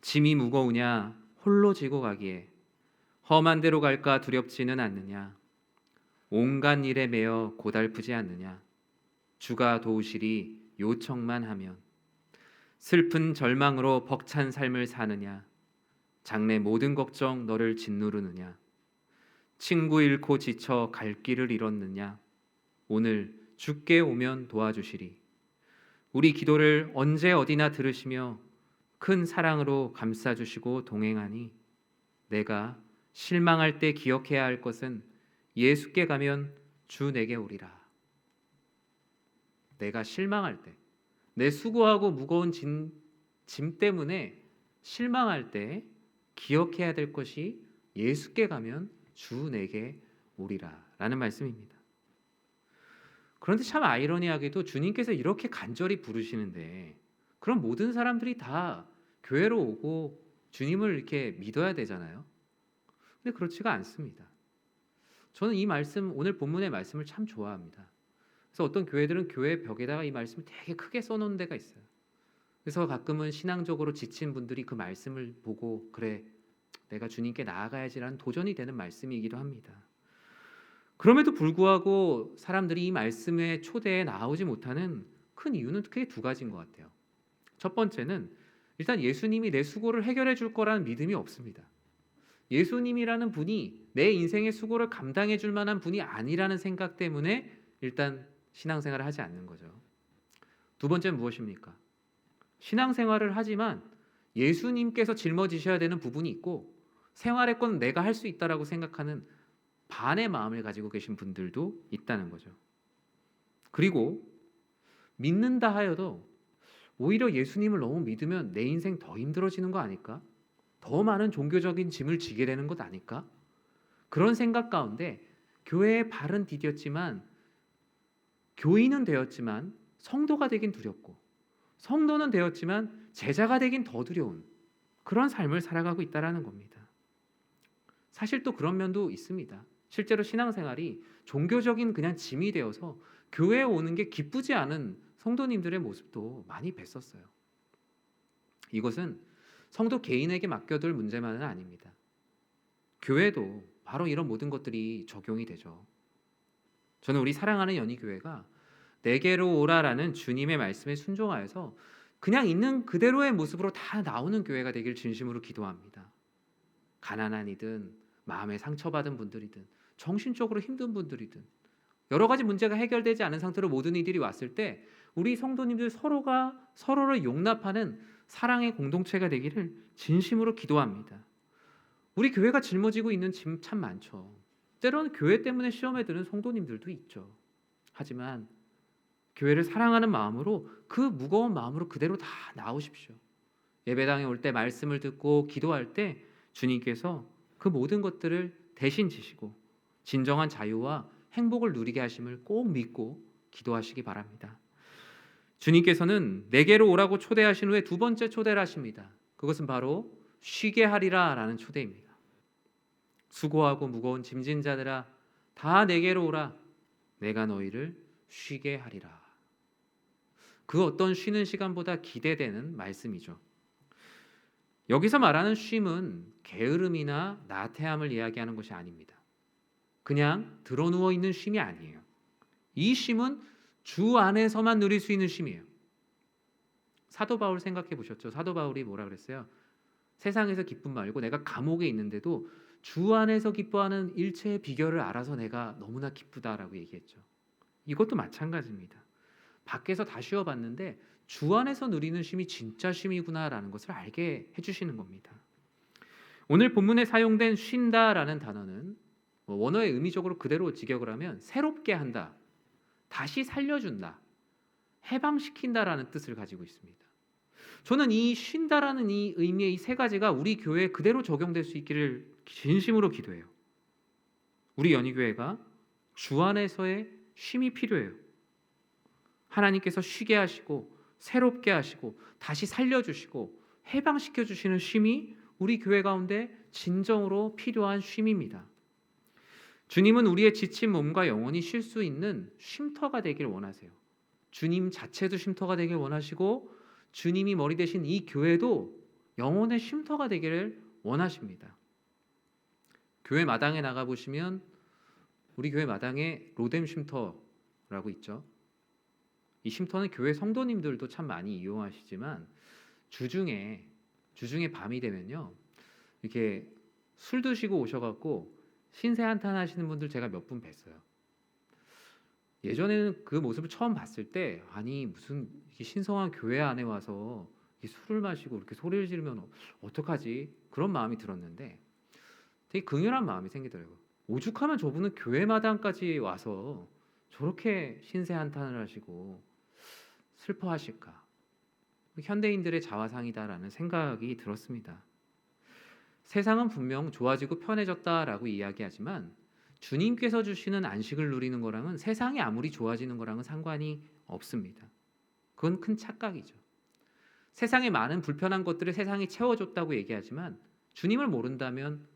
짐이 무거우냐 홀로 지고 가기에 험한 데로 갈까 두렵지는 않느냐 온갖 일에 매여 고달프지 않느냐 주가 도우시리 요청만 하면 슬픈 절망으로 벅찬 삶을 사느냐 장래 모든 걱정 너를 짓누르느냐 친구 잃고 지쳐 갈 길을 잃었느냐 오늘 주께 오면 도와주시리 우리 기도를 언제 어디나 들으시며 큰 사랑으로 감싸주시고 동행하니 내가 실망할 때 기억해야 할 것은 예수께 가면 주 내게 오리라. 내가 실망할 때, 내 수고하고 무거운 짐 때문에 실망할 때 기억해야 될 것이 예수께 가면 주 내게 오리라 라는 말씀입니다. 그런데 참 아이러니하게도 주님께서 이렇게 간절히 부르시는데 그럼 모든 사람들이 다 교회로 오고 주님을 이렇게 믿어야 되잖아요. 근데 그렇지가 않습니다. 저는 이 말씀, 오늘 본문의 말씀을 참 좋아합니다. 그래서 어떤 교회들은 교회 벽에다가 이 말씀을 되게 크게 써놓은 데가 있어요. 그래서 가끔은 신앙적으로 지친 분들이 그 말씀을 보고 그래 내가 주님께 나아가야지라는 도전이 되는 말씀이기도 합니다. 그럼에도 불구하고 사람들이 이 말씀의 초대에 나오지 못하는 큰 이유는 크게 두 가지인 것 같아요. 첫 번째는 일단 예수님이 내 수고를 해결해 줄 거라는 믿음이 없습니다. 예수님이라는 분이 내 인생의 수고를 감당해 줄 만한 분이 아니라는 생각 때문에 일단 신앙생활을 하지 않는 거죠. 두 번째는 무엇입니까? 신앙생활을 하지만 예수님께서 짊어지셔야 되는 부분이 있고 생활의 건 내가 할 수 있다라고 생각하는 반의 마음을 가지고 계신 분들도 있다는 거죠. 그리고 믿는다 하여도 오히려 예수님을 너무 믿으면 내 인생 더 힘들어지는 거 아닐까? 더 많은 종교적인 짐을 지게 되는 것 아닐까? 그런 생각 가운데 교회에 발은 디뎠지만 교인은 되었지만 성도가 되긴 두렵고 성도는 되었지만 제자가 되긴 더 두려운 그런 삶을 살아가고 있다는 겁니다. 사실 또 그런 면도 있습니다. 실제로 신앙생활이 종교적인 그냥 짐이 되어서 교회에 오는 게 기쁘지 않은 성도님들의 모습도 많이 뵀었어요. 이것은 성도 개인에게 맡겨둘 문제만은 아닙니다. 교회도 바로 이런 모든 것들이 적용이 되죠. 저는 우리 사랑하는 연희교회가 내게로 오라라는 주님의 말씀에 순종하여서 그냥 있는 그대로의 모습으로 다 나오는 교회가 되길 진심으로 기도합니다. 가난한 이든 마음에 상처받은 분들이든 정신적으로 힘든 분들이든 여러 가지 문제가 해결되지 않은 상태로 모든 이들이 왔을 때 우리 성도님들 서로가 서로를 용납하는 사랑의 공동체가 되기를 진심으로 기도합니다. 우리 교회가 짊어지고 있는 짐 참 많죠. 때로는 교회 때문에 시험에 드는 성도님들도 있죠. 하지만 교회를 사랑하는 마음으로 그 무거운 마음으로 그대로 다 나오십시오. 예배당에 올 때 말씀을 듣고 기도할 때 주님께서 그 모든 것들을 대신 지시고 진정한 자유와 행복을 누리게 하심을 꼭 믿고 기도하시기 바랍니다. 주님께서는 내게로 오라고 초대하신 후에 두 번째 초대를 하십니다. 그것은 바로 쉬게 하리라 라는 초대입니다. 수고하고 무거운 짐진 자들아 다 내게로 오라 내가 너희를 쉬게 하리라. 그 어떤 쉬는 시간보다 기대되는 말씀이죠. 여기서 말하는 쉼은 게으름이나 나태함을 이야기하는 것이 아닙니다. 그냥 드러누워 있는 쉼이 아니에요. 이 쉼은 주 안에서만 누릴 수 있는 쉼이에요. 사도 바울 생각해 보셨죠? 사도 바울이 뭐라 그랬어요? 세상에서 기쁨 말고 내가 감옥에 있는데도 주 안에서 기뻐하는 일체의 비결을 알아서 내가 너무나 기쁘다라고 얘기했죠. 이것도 마찬가지입니다. 밖에서 다 쉬어봤는데 주 안에서 누리는 쉼이 진짜 쉼이구나라는 것을 알게 해주시는 겁니다. 오늘 본문에 사용된 쉰다라는 단어는 원어의 의미적으로 그대로 직역을 하면 새롭게 한다, 다시 살려준다, 해방시킨다라는 뜻을 가지고 있습니다. 저는 이 쉰다라는 이 의미의 이 세 가지가 우리 교회에 그대로 적용될 수 있기를 진심으로 기도해요. 우리 연희교회가 주 안에서의 쉼이 필요해요. 하나님께서 쉬게 하시고 새롭게 하시고 다시 살려주시고 해방시켜 주시는 쉼이 우리 교회 가운데 진정으로 필요한 쉼입니다. 주님은 우리의 지친 몸과 영혼이 쉴 수 있는 쉼터가 되길 원하세요. 주님 자체도 쉼터가 되길 원하시고 주님이 머리 대신 이 교회도 영혼의 쉼터가 되기를 원하십니다. 교회 마당에 나가보시면 우리 교회 마당에 로뎀 쉼터라고 있죠. 이 쉼터는 교회 성도님들도 참 많이 이용하시지만 주중에 밤이 되면요, 이렇게 술 드시고 오셔갖고 신세 한탄하시는 분들 제가 몇 분 뵀어요. 예전에는 그 모습을 처음 봤을 때 아니 무슨 이렇게 신성한 교회 안에 와서 이렇게 술을 마시고 이렇게 소리를 지르면 어떡하지? 그런 마음이 들었는데 되게 긍휼한 마음이 생기더라고요. 오죽하면 저분은 교회 마당까지 와서 저렇게 신세 한탄을 하시고 슬퍼하실까? 현대인들의 자화상이다라는 생각이 들었습니다. 세상은 분명 좋아지고 편해졌다라고 이야기하지만 주님께서 주시는 안식을 누리는 거랑은 세상이 아무리 좋아지는 거랑은 상관이 없습니다. 그건 큰 착각이죠. 세상에 많은 불편한 것들을 세상이 채워줬다고 얘기하지만 주님을 모른다면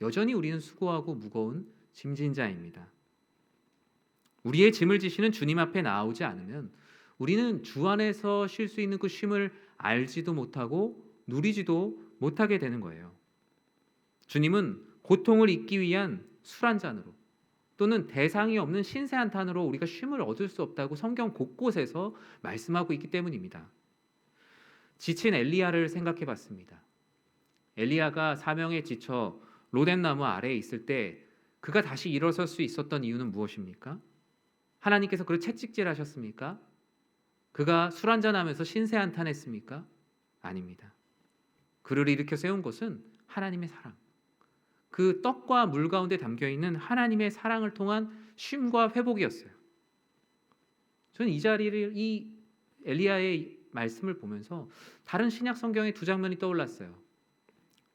여전히 우리는 수고하고 무거운 짐진자입니다. 우리의 짐을 지시는 주님 앞에 나오지 않으면 우리는 주 안에서 쉴 수 있는 그 쉼을 알지도 못하고 누리지도 못하게 되는 거예요. 주님은 고통을 잊기 위한 술 한 잔으로 또는 대상이 없는 신세 한탄으로 우리가 쉼을 얻을 수 없다고 성경 곳곳에서 말씀하고 있기 때문입니다. 지친 엘리야를 생각해 봤습니다. 엘리야가 사명에 지쳐 로뎀 나무 아래에 있을 때 그가 다시 일어설 수 있었던 이유는 무엇입니까? 하나님께서 그를 채찍질하셨습니까? 그가 술 한잔하면서 신세 한탄했습니까? 아닙니다. 그를 일으켜 세운 것은 하나님의 사랑, 그 떡과 물 가운데 담겨있는 하나님의 사랑을 통한 쉼과 회복이었어요. 저는 이 자리를, 이 엘리야의 말씀을 보면서 다른 신약 성경의 두 장면이 떠올랐어요.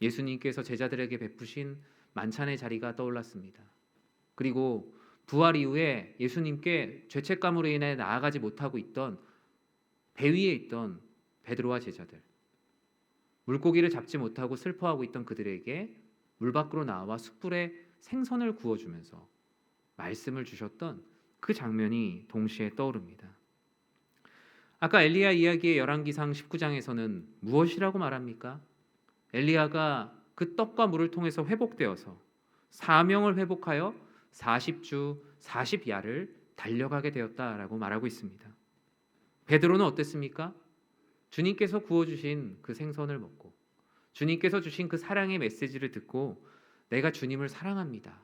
예수님께서 제자들에게 베푸신 만찬의 자리가 떠올랐습니다. 그리고 부활 이후에 예수님께 죄책감으로 인해 나아가지 못하고 있던 배 위에 있던 베드로와 제자들, 물고기를 잡지 못하고 슬퍼하고 있던 그들에게 물 밖으로 나와 숯불에 생선을 구워주면서 말씀을 주셨던 그 장면이 동시에 떠오릅니다. 아까 엘리야 이야기의 열왕기상 19장에서는 무엇이라고 말합니까? 엘리야가 그 떡과 물을 통해서 회복되어서 사명을 회복하여 40주 40야를 달려가게 되었다라고 말하고 있습니다. 베드로는 어땠습니까? 주님께서 구워주신 그 생선을 먹고 주님께서 주신 그 사랑의 메시지를 듣고 내가 주님을 사랑합니다.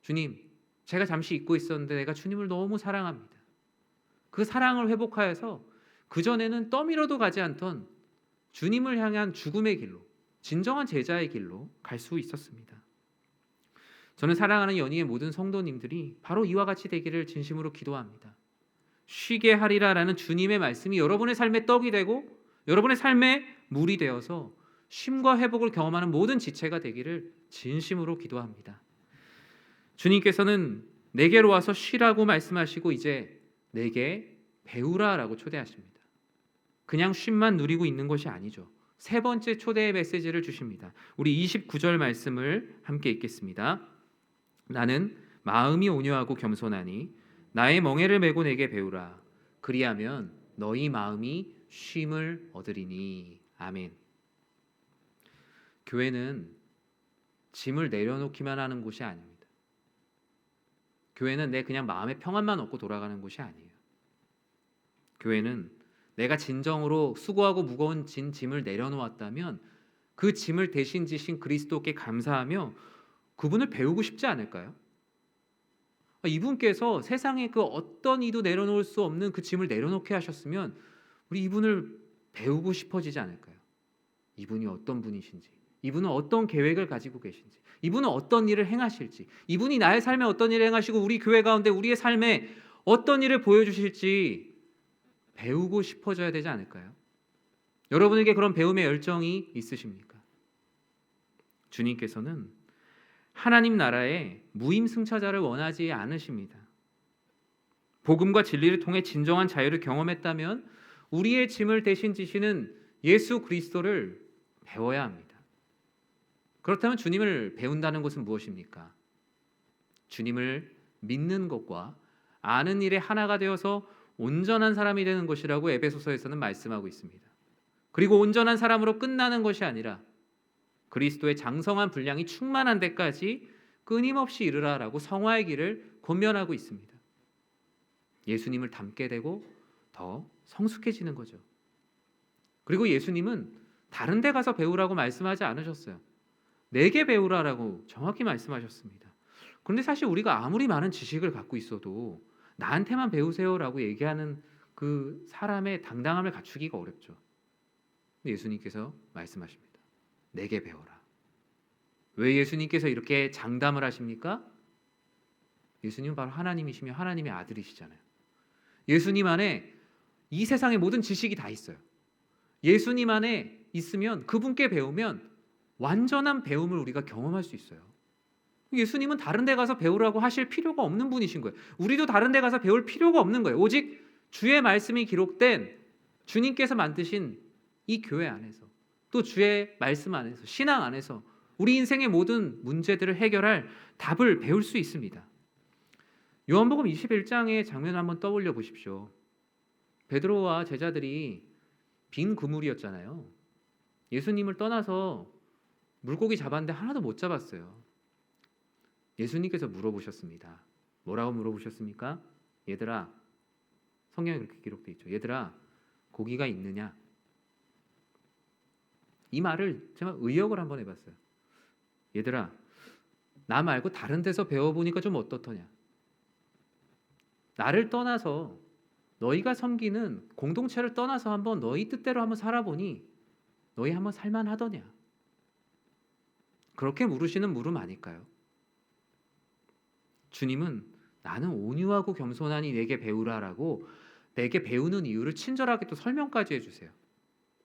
주님, 제가 잠시 잊고 있었는데 내가 주님을 너무 사랑합니다. 그 사랑을 회복하여서 그전에는 떠밀어도 가지 않던 주님을 향한 죽음의 길로, 진정한 제자의 길로 갈 수 있었습니다. 저는 사랑하는 연희의 모든 성도님들이 바로 이와 같이 되기를 진심으로 기도합니다. 쉬게 하리라라는 주님의 말씀이 여러분의 삶의 떡이 되고 여러분의 삶의 물이 되어서 쉼과 회복을 경험하는 모든 지체가 되기를 진심으로 기도합니다. 주님께서는 내게로 와서 쉬라고 말씀하시고 이제 내게 배우라라고 초대하십니다. 그냥 쉼만 누리고 있는 것이 아니죠. 세 번째 초대의 메시지를 주십니다. 우리 29절 말씀을 함께 읽겠습니다. 나는 마음이 온유하고 겸손하니 나의 멍에를 메고 내게 배우라. 그리하면 너희 마음이 쉼을 얻으리니. 아멘. 교회는 짐을 내려놓기만 하는 곳이 아닙니다. 교회는 내 그냥 마음의 평안만 얻고 돌아가는 곳이 아니에요. 교회는 내가 진정으로 수고하고 무거운 짐을 내려놓았다면 그 짐을 대신 지신 그리스도께 감사하며 그분을 배우고 싶지 않을까요? 이분께서 세상에 그 어떤 이도 내려놓을 수 없는 그 짐을 내려놓게 하셨으면 우리 이분을 배우고 싶어지지 않을까요? 이분이 어떤 분이신지, 이분은 어떤 계획을 가지고 계신지, 이분은 어떤 일을 행하실지, 이분이 나의 삶에 어떤 일을 행하시고 우리 교회 가운데 우리의 삶에 어떤 일을 보여주실지 배우고 싶어져야 되지 않을까요? 여러분에게 그런 배움의 열정이 있으십니까? 주님께서는 하나님 나라에 무임승차자를 원하지 않으십니다. 복음과 진리를 통해 진정한 자유를 경험했다면 우리의 짐을 대신 지시는 예수 그리스도를 배워야 합니다. 그렇다면 주님을 배운다는 것은 무엇입니까? 주님을 믿는 것과 아는 일에 하나가 되어서 온전한 사람이 되는 것이라고 에베소서에서는 말씀하고 있습니다. 그리고 온전한 사람으로 끝나는 것이 아니라 그리스도의 장성한 분량이 충만한 데까지 끊임없이 이르라라고 성화의 길을 권면하고 있습니다. 예수님을 닮게 되고 더 성숙해지는 거죠. 그리고 예수님은 다른 데 가서 배우라고 말씀하지 않으셨어요. 내게 배우라라고 정확히 말씀하셨습니다. 그런데 사실 우리가 아무리 많은 지식을 갖고 있어도 나한테만 배우세요라고 얘기하는 그 사람의 당당함을 갖추기가 어렵죠. 근데 예수님께서 말씀하십니다. 내게 배워라. 왜 예수님께서 이렇게 장담을 하십니까? 예수님은 바로 하나님이시며 하나님의 아들이시잖아요. 예수님 안에 이 세상의 모든 지식이 다 있어요. 예수님 안에 있으면 그분께 배우면 완전한 배움을 우리가 경험할 수 있어요. 예수님은 다른 데 가서 배우라고 하실 필요가 없는 분이신 거예요. 우리도 다른 데 가서 배울 필요가 없는 거예요. 오직 주의 말씀이 기록된 주님께서 만드신 이 교회 안에서 또 주의 말씀 안에서 신앙 안에서 우리 인생의 모든 문제들을 해결할 답을 배울 수 있습니다. 요한복음 21장의 장면을 한번 떠올려 보십시오. 베드로와 제자들이 빈 그물이었잖아요. 예수님을 떠나서 물고기 잡았는데 하나도 못 잡았어요. 예수님께서 물어보셨습니다. 뭐라고 물어보셨습니까? 얘들아, 성경에 그렇게 기록되어 있죠. 얘들아, 고기가 있느냐? 이 말을 제가 의역을 한번 해봤어요. 얘들아, 나 말고 다른 데서 배워보니까 좀 어떻더냐? 나를 떠나서 너희가 섬기는 공동체를 떠나서 한번 너희 뜻대로 한번 살아보니 너희 한번 살만하더냐? 그렇게 물으시는 물음 아닐까요? 주님은 나는 온유하고 겸손하니 내게 배우라라고 내게 배우는 이유를 친절하게 또 설명까지 해주세요.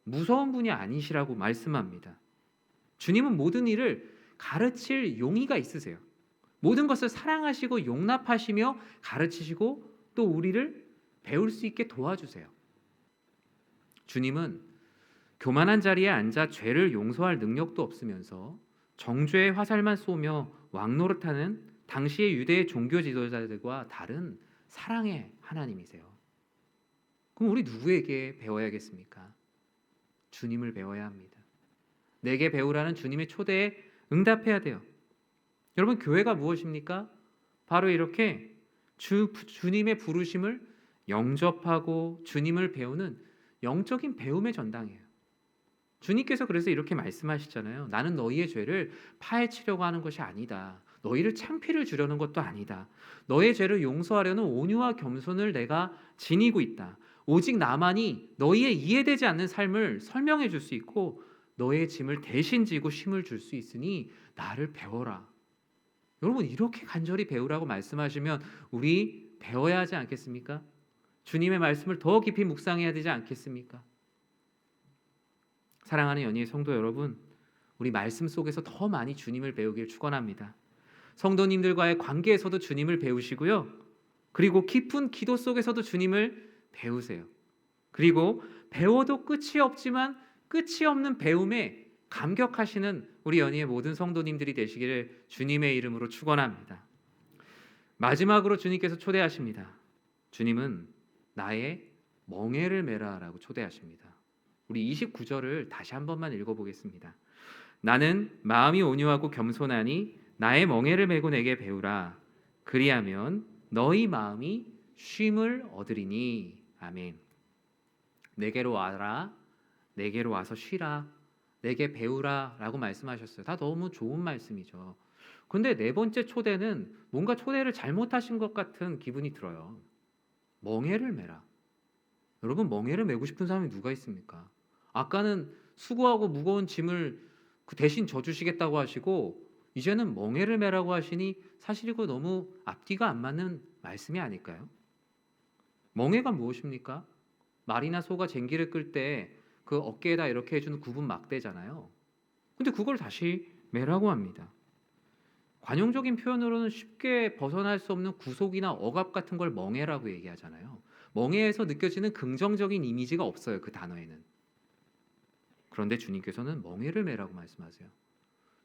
무서운 분이 아니시라고 말씀합니다. 주님은 모든 일을 가르칠 용의가 있으세요. 모든 것을 사랑하시고 용납하시며 가르치시고 또 우리를 배울 수 있게 도와주세요. 주님은 교만한 자리에 앉아 죄를 용서할 능력도 없으면서 정죄의 화살만 쏘며 왕노릇하는 당시의 유대의 종교 지도자들과 다른 사랑의 하나님이세요. 그럼 우리 누구에게 배워야겠습니까? 주님을 배워야 합니다. 내게 배우라는 주님의 초대에 응답해야 돼요. 여러분, 교회가 무엇입니까? 바로 이렇게 주님의 부르심을 영접하고 주님을 배우는 영적인 배움의 전당이에요. 주님께서 그래서 이렇게 말씀하시잖아요. 나는 너희의 죄를 파헤치려고 하는 것이 아니다. 너희를 창피를 주려는 것도 아니다. 너의 죄를 용서하려는 온유와 겸손을 내가 지니고 있다. 오직 나만이 너희의 이해되지 않는 삶을 설명해 줄 수 있고 너의 짐을 대신 지고 쉼을 줄 수 있으니 나를 배워라. 여러분, 이렇게 간절히 배우라고 말씀하시면 우리 배워야 하지 않겠습니까? 주님의 말씀을 더 깊이 묵상해야 되지 않겠습니까? 사랑하는 연희의 성도 여러분, 우리 말씀 속에서 더 많이 주님을 배우길 축원합니다. 성도님들과의 관계에서도 주님을 배우시고요. 그리고 깊은 기도 속에서도 주님을 배우세요. 그리고 배워도 끝이 없지만 끝이 없는 배움에 감격하시는 우리 연희의 모든 성도님들이 되시기를 주님의 이름으로 축원합니다. 마지막으로 주님께서 초대하십니다. 주님은 나의 멍에를 메라라고 초대하십니다. 우리 29절을 다시 한 번만 읽어보겠습니다. 나는 마음이 온유하고 겸손하니 나의 멍에를 메고 내게 배우라. 그리하면 너희 마음이 쉼을 얻으리니. 아멘. 내게로 와라. 내게로 와서 쉬라. 내게 배우라 라고 말씀하셨어요. 다 너무 좋은 말씀이죠. 근데 네 번째 초대는 뭔가 초대를 잘못하신 것 같은 기분이 들어요. 멍에를 메라. 여러분, 멍에를 메고 싶은 사람이 누가 있습니까? 아까는 수고하고 무거운 짐을 대신 져주시겠다고 하시고 이제는 멍에를 메라고 하시니 사실 이거 너무 앞뒤가 안 맞는 말씀이 아닐까요? 멍에가 무엇입니까? 말이나 소가 쟁기를 끌 때 그 어깨에다 이렇게 해주는 굽은 막대잖아요. 근데 그걸 다시 메라고 합니다. 관용적인 표현으로는 쉽게 벗어날 수 없는 구속이나 억압 같은 걸 멍해라고 얘기하잖아요. 멍해에서 느껴지는 긍정적인 이미지가 없어요, 그 단어에는. 그런데 주님께서는 멍해를 매라고 말씀하세요.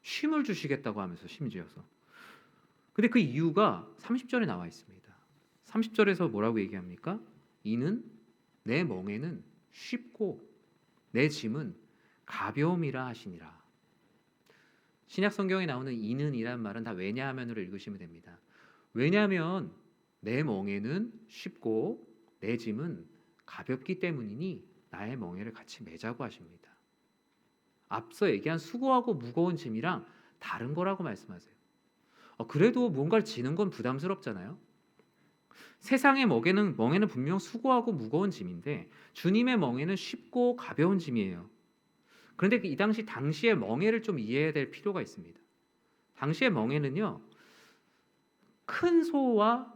쉼을 주시겠다고 하면서 심지어서. 근데 그 이유가 30절에 나와 있습니다. 30절에서 뭐라고 얘기합니까? 이는 내 멍에는 쉽고 내 짐은 가벼움이라 하시니라. 신약 성경에 나오는 이는이란 말은 다 왜냐하면으로 읽으시면 됩니다. 왜냐하면 내 멍에는 쉽고 내 짐은 가볍기 때문이니 나의 멍에를 같이 매자고 하십니다. 앞서 얘기한 수고하고 무거운 짐이랑 다른 거라고 말씀하세요. 그래도 뭔가를 지는 건 부담스럽잖아요. 세상의 멍에는 분명 수고하고 무거운 짐인데 주님의 멍에는 쉽고 가벼운 짐이에요. 그런데 이 당시의 멍에를 좀 이해해야 될 필요가 있습니다. 당시의 멍에는요, 큰 소와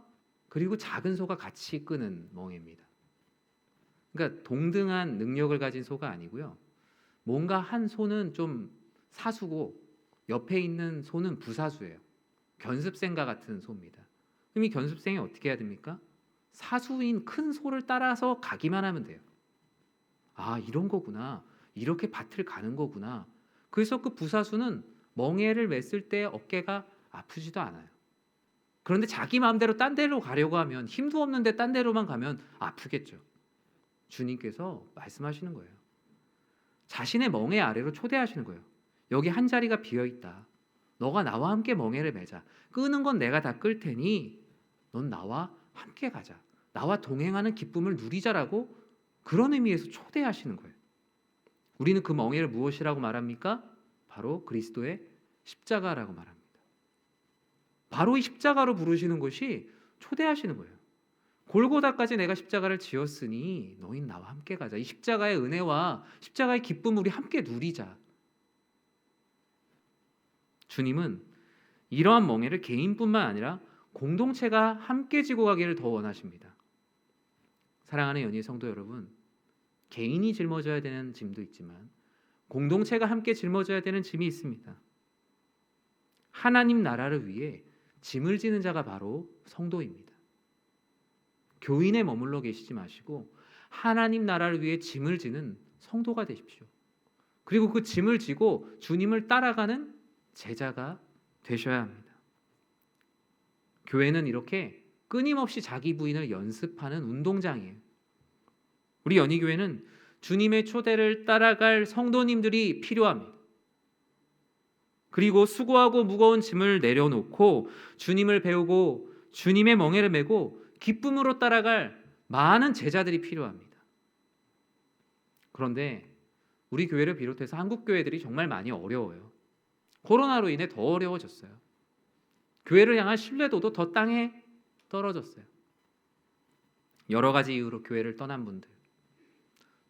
그리고 작은 소가 같이 끄는 멍에입니다. 그러니까 동등한 능력을 가진 소가 아니고요. 뭔가 한 소는 좀 사수고 옆에 있는 소는 부사수예요. 견습생과 같은 소입니다. 그럼 이 견습생이 어떻게 해야 됩니까? 사수인 큰 소를 따라서 가기만 하면 돼요. 아, 이런 거구나. 이렇게 밭을 가는 거구나. 그래서 그 부사수는 멍에를 맸을 때 어깨가 아프지도 않아요. 그런데 자기 마음대로 딴 데로 가려고 하면, 힘도 없는데 딴 데로만 가면 아프겠죠. 주님께서 말씀하시는 거예요. 자신의 멍에 아래로 초대하시는 거예요. 여기 한 자리가 비어 있다. 너가 나와 함께 멍에를 매자. 끄는 건 내가 다 끌 테니 넌 나와 함께 가자. 나와 동행하는 기쁨을 누리자라고, 그런 의미에서 초대하시는 거예요. 우리는 그 멍에를 무엇이라고 말합니까? 바로 그리스도의 십자가라고 말합니다. 바로 이 십자가로 부르시는 것이 초대하시는 거예요. 골고다까지 내가 십자가를 지었으니 너희는 나와 함께 가자. 이 십자가의 은혜와 십자가의 기쁨을 우리 함께 누리자. 주님은 이러한 멍에를 개인뿐만 아니라 공동체가 함께 지고 가기를 더 원하십니다. 사랑하는 연희 성도 여러분, 개인이 짊어져야 되는 짐도 있지만 공동체가 함께 짊어져야 되는 짐이 있습니다. 하나님 나라를 위해 짐을 지는 자가 바로 성도입니다. 교인에 머물러 계시지 마시고 하나님 나라를 위해 짐을 지는 성도가 되십시오. 그리고 그 짐을 지고 주님을 따라가는 제자가 되셔야 합니다. 교회는 이렇게 끊임없이 자기 부인을 연습하는 운동장이에요. 우리 연희교회는 주님의 초대를 따라갈 성도님들이 필요합니다. 그리고 수고하고 무거운 짐을 내려놓고 주님을 배우고 주님의 멍에를 메고 기쁨으로 따라갈 많은 제자들이 필요합니다. 그런데 우리 교회를 비롯해서 한국 교회들이 정말 많이 어려워요. 코로나로 인해 더 어려워졌어요. 교회를 향한 신뢰도도 더 땅에 떨어졌어요. 여러 가지 이유로 교회를 떠난 분들,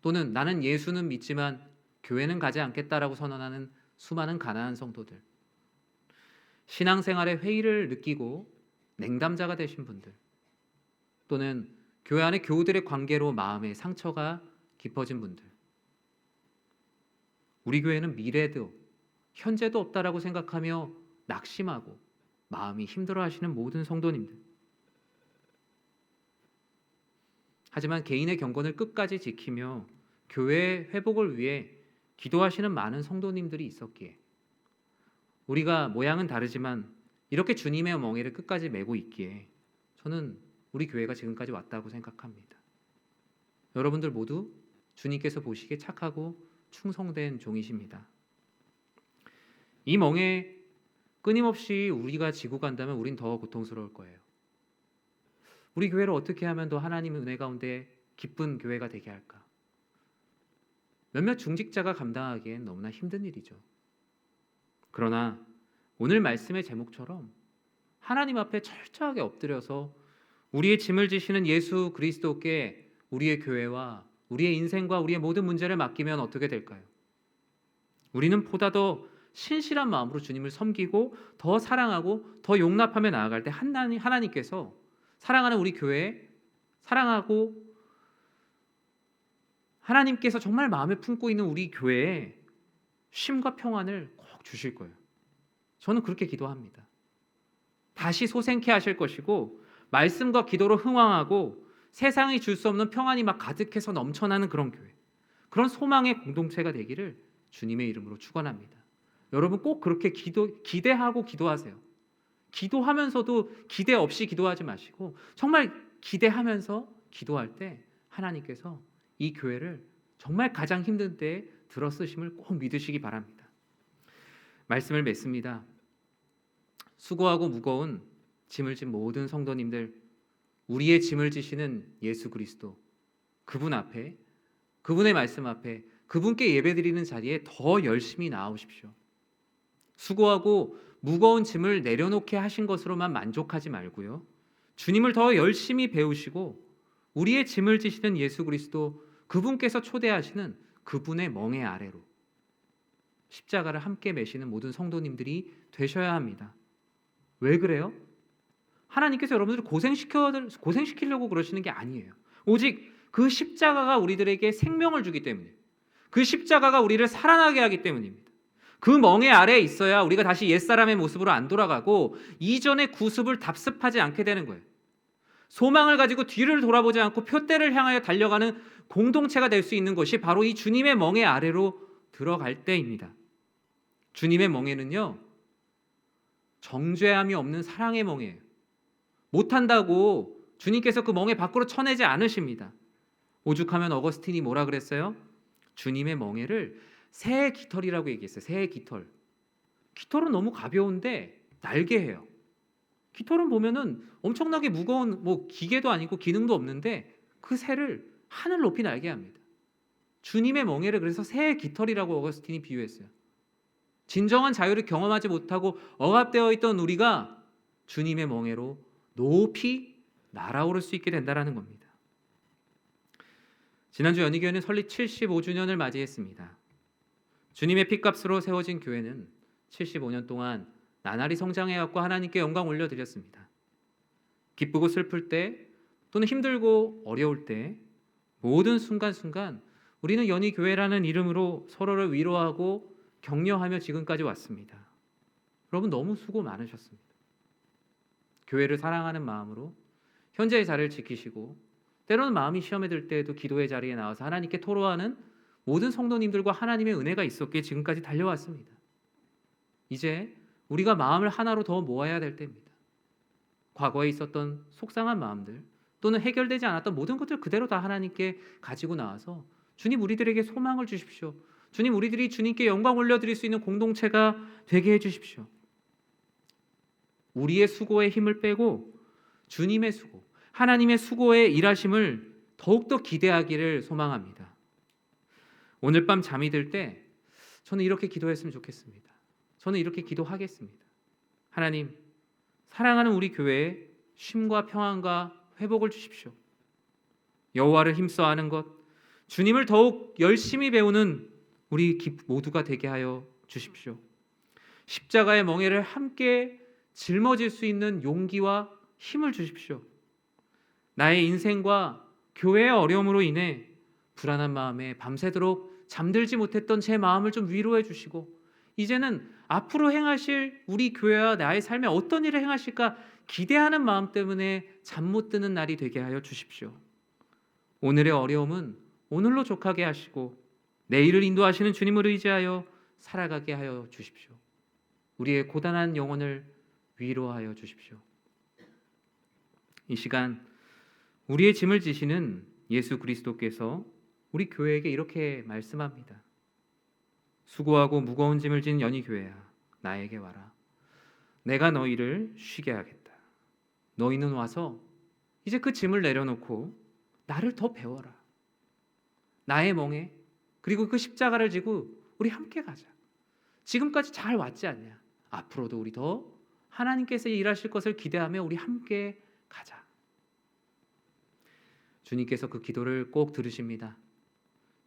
또는 나는 예수는 믿지만 교회는 가지 않겠다라고 선언하는 수많은 가난한 성도들, 신앙생활의 회의를 느끼고 냉담자가 되신 분들, 또는 교회 안의 교우들의 관계로 마음의 상처가 깊어진 분들, 우리 교회는 미래도 현재도 없다라고 생각하며 낙심하고 마음이 힘들어하시는 모든 성도님들, 하지만 개인의 경건을 끝까지 지키며 교회의 회복을 위해 기도하시는 많은 성도님들이 있었기에, 우리가 모양은 다르지만 이렇게 주님의 멍에를 끝까지 메고 있기에 저는 우리 교회가 지금까지 왔다고 생각합니다. 여러분들 모두 주님께서 보시기에 착하고 충성된 종이십니다. 이 멍에 끊임없이 우리가 지고 간다면 우린 더 고통스러울 거예요. 우리 교회를 어떻게 하면 더 하나님의 은혜 가운데 기쁜 교회가 되게 할까? 몇몇 중직자가 감당하기엔 너무나 힘든 일이죠. 그러나 오늘 말씀의 제목처럼 하나님 앞에 철저하게 엎드려서 우리의 짐을 지시는 예수 그리스도께 우리의 교회와 우리의 인생과 우리의 모든 문제를 맡기면 어떻게 될까요? 우리는 보다 더 신실한 마음으로 주님을 섬기고 더 사랑하고 더 용납하며 나아갈 때 하나님께서 사랑하는 우리 교회에, 사랑하고 하나님께서 정말 마음에 품고 있는 우리 교회에 쉼과 평안을 꼭 주실 거예요. 저는 그렇게 기도합니다. 다시 소생케 하실 것이고 말씀과 기도로 흥왕하고 세상이 줄 수 없는 평안이 막 가득해서 넘쳐나는 그런 교회, 그런 소망의 공동체가 되기를 주님의 이름으로 축원합니다. 여러분 꼭 그렇게 기대하고 기도하세요. 기도하면서도 기대 없이 기도하지 마시고 정말 기대하면서 기도할 때 하나님께서 이 교회를 정말 가장 힘든 때에 들어 쓰심을 꼭 믿으시기 바랍니다. 말씀을 맺습니다. 수고하고 무거운 짐을 진 모든 성도님들, 우리의 짐을 지시는 예수 그리스도, 그분 앞에, 그분의 말씀 앞에, 그분께 예배드리는 자리에 더 열심히 나아오십시오. 수고하고 무거운 짐을 내려놓게 하신 것으로만 만족하지 말고요, 주님을 더 열심히 배우시고 우리의 짐을 지시는 예수 그리스도, 그분께서 초대하시는 그분의 멍에 아래로 십자가를 함께 메시는 모든 성도님들이 되셔야 합니다. 왜 그래요? 하나님께서 여러분들을 고생시키려고 그러시는 게 아니에요. 오직 그 십자가가 우리들에게 생명을 주기 때문에, 그 십자가가 우리를 살아나게 하기 때문입니다. 그 멍에 아래에 있어야 우리가 다시 옛사람의 모습으로 안 돌아가고 이전의 구습을 답습하지 않게 되는 거예요. 소망을 가지고 뒤를 돌아보지 않고 표대를 향하여 달려가는 공동체가 될 수 있는 것이 바로 이 주님의 멍에 아래로 들어갈 때입니다. 주님의 멍에는요, 정죄함이 없는 사랑의 멍에예요. 못한다고 주님께서 그 멍에 밖으로 쳐내지 않으십니다. 오죽하면 어거스틴이 뭐라 그랬어요? 주님의 멍에를 새의 깃털이라고 얘기했어요. 새의 깃털. 깃털은 너무 가벼운데 날개예요. 깃털은 보면은 엄청나게 무거운 기계도 아니고 기능도 없는데 그 새를 하늘 높이 날게 합니다. 주님의 멍에를 그래서 새의 깃털이라고 어거스틴이 비유했어요. 진정한 자유를 경험하지 못하고 억압되어 있던 우리가 주님의 멍에로 높이 날아오를 수 있게 된다는 겁니다. 지난주 연희교회는 설립 75주년을 맞이했습니다. 주님의 피값으로 세워진 교회는 75년 동안 나날이 성장해왔고 하나님께 영광 올려드렸습니다. 기쁘고 슬플 때 또는 힘들고 어려울 때 모든 순간순간 우리는 연희교회라는 이름으로 서로를 위로하고 격려하며 지금까지 왔습니다. 여러분 너무 수고 많으셨습니다. 교회를 사랑하는 마음으로 현재의 자리를 지키시고 때로는 마음이 시험에 들 때에도 기도의 자리에 나와서 하나님께 토로하는 모든 성도님들과 하나님의 은혜가 있었기에 지금까지 달려왔습니다. 이제 우리가 마음을 하나로 더 모아야 될 때입니다. 과거에 있었던 속상한 마음들 또는 해결되지 않았던 모든 것들 그대로 다 하나님께 가지고 나와서 주님 우리들에게 소망을 주십시오. 주님 우리들이 주님께 영광 올려드릴 수 있는 공동체가 되게 해주십시오. 우리의 수고에 힘을 빼고 주님의 수고, 하나님의 수고의 일하심을 더욱더 기대하기를 소망합니다. 오늘 밤 잠이 들 때 저는 이렇게 기도했으면 좋겠습니다. 저는 이렇게 기도하겠습니다. 하나님, 사랑하는 우리 교회에 쉼과 평안과 회복을 주십시오. 여호와를 힘써하는 것, 주님을 더욱 열심히 배우는 우리 모두가 되게 하여 주십시오. 십자가의 멍에를 함께 짊어질 수 있는 용기와 힘을 주십시오. 나의 인생과 교회의 어려움으로 인해 불안한 마음에 밤새도록 잠들지 못했던 제 마음을 좀 위로해 주시고 이제는 앞으로 행하실 우리 교회와 나의 삶에 어떤 일을 행하실까 기대하는 마음 때문에 잠 못 드는 날이 되게 하여 주십시오. 오늘의 어려움은 오늘로 족하게 하시고 내일을 인도하시는 주님을 의지하여 살아가게 하여 주십시오. 우리의 고단한 영혼을 위로하여 주십시오. 이 시간 우리의 짐을 지시는 예수 그리스도께서 우리 교회에게 이렇게 말씀합니다. 수고하고 무거운 짐을 진 연희교회야, 나에게 와라. 내가 너희를 쉬게 하겠다. 너희는 와서 이제 그 짐을 내려놓고 나를 더 배워라. 나의 멍에 그리고 그 십자가를 지고 우리 함께 가자. 지금까지 잘 왔지 않냐? 앞으로도 우리 더 하나님께서 일하실 것을 기대하며 우리 함께 가자. 주님께서 그 기도를 꼭 들으십니다.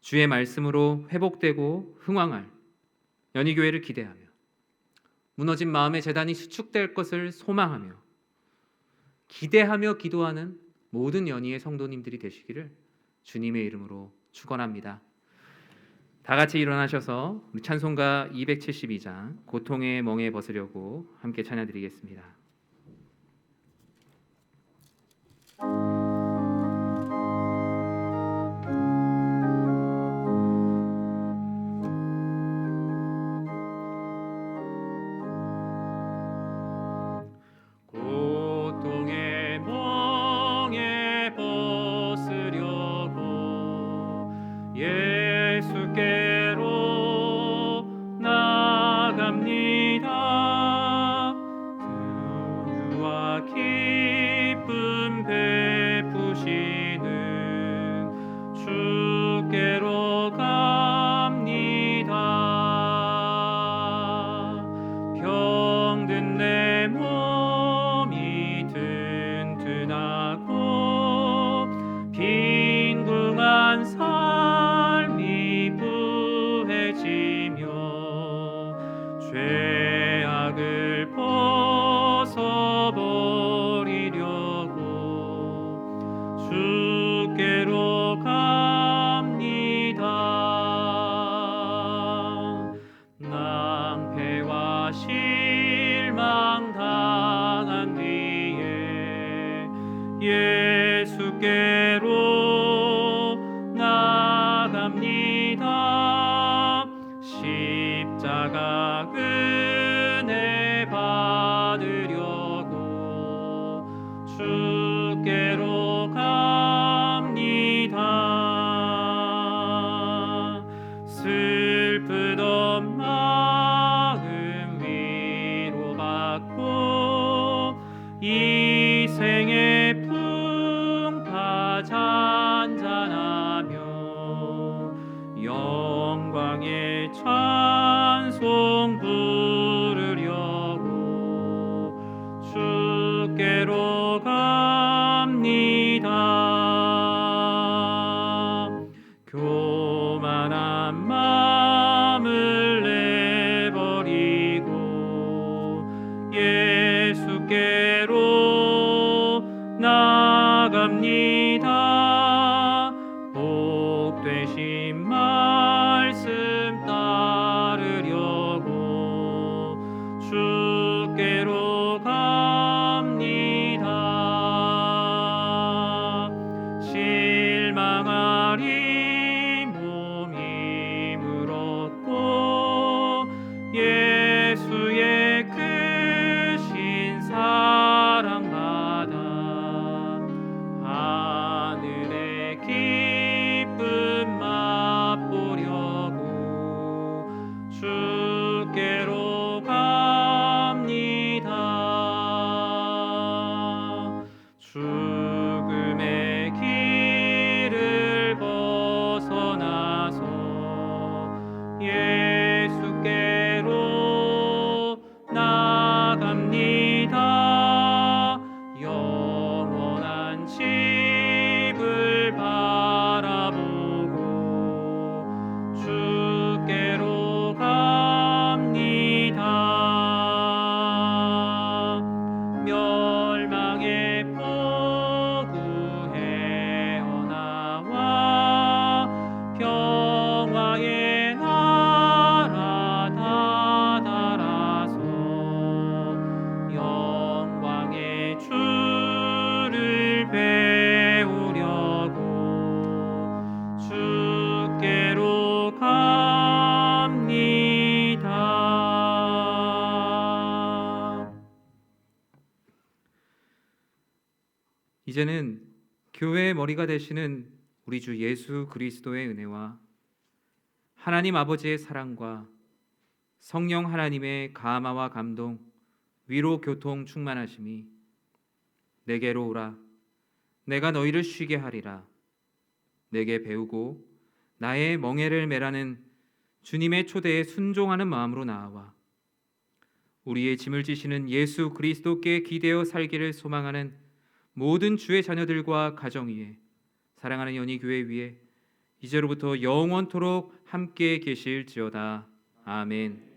주의 말씀으로 회복되고 흥왕할 연희교회를 기대하며 무너진 마음의 재단이 수축될 것을 소망하며 기대하며 기도하는 모든 연희의 성도님들이 되시기를 주님의 이름으로 축원합니다. 다 같이 일어나셔서 우리 찬송가 272장 고통의 멍에 벗으려고 함께 찬양드리겠습니다. 예수께로 나갑니다. 긍휼과 기쁨 베푸시는 주께로 갑니다. 병든 내 몸이 튼튼하고 빈궁한 삶이 부해지며 죄악을 벗어버리려고 주께로 갑니다. 낭패와 실망 당한 뒤에 예수께로 나갑니다. 십자가 은혜 받으려고 주께로 갑니다. 슬프던 마음 위로받고 이 생의 풍파 잔잔하며 영광의 찬송 부르려고 주께로 갑니다. 교만한 마음을 내버리고 예수께로 나갑니다. 복되신 말씀 따르려고 주께로 갑니다. 실망하리 몸이 물었고 예수의 크신 사랑 받아 하늘의 기쁨 맛보려고 주께로 갑니다. 죽음의 길을 벗어나서 예수께로 나갑니다. 영원한 집을 바라보고 주께로 갑니다. 멸망의 포구에 나와 평화의 나라 다다라서 영광의 주를 배우려고 주께로 갑니다. 이제는 교회의 머리가 되시는 우리 주 예수 그리스도의 은혜와 하나님 아버지의 사랑과 성령 하나님의 감화와 감동, 위로 교통 충만하심이 내게로 오라 내가 너희를 쉬게 하리라 내게 배우고 나의 멍에를 매라는 주님의 초대에 순종하는 마음으로 나아와 우리의 짐을 지시는 예수 그리스도께 기대어 살기를 소망하는 모든 주의 자녀들과 가정 위에 사랑하는 연희교회 위에 이제로부터 영원토록 함께 계실지어다. 아멘.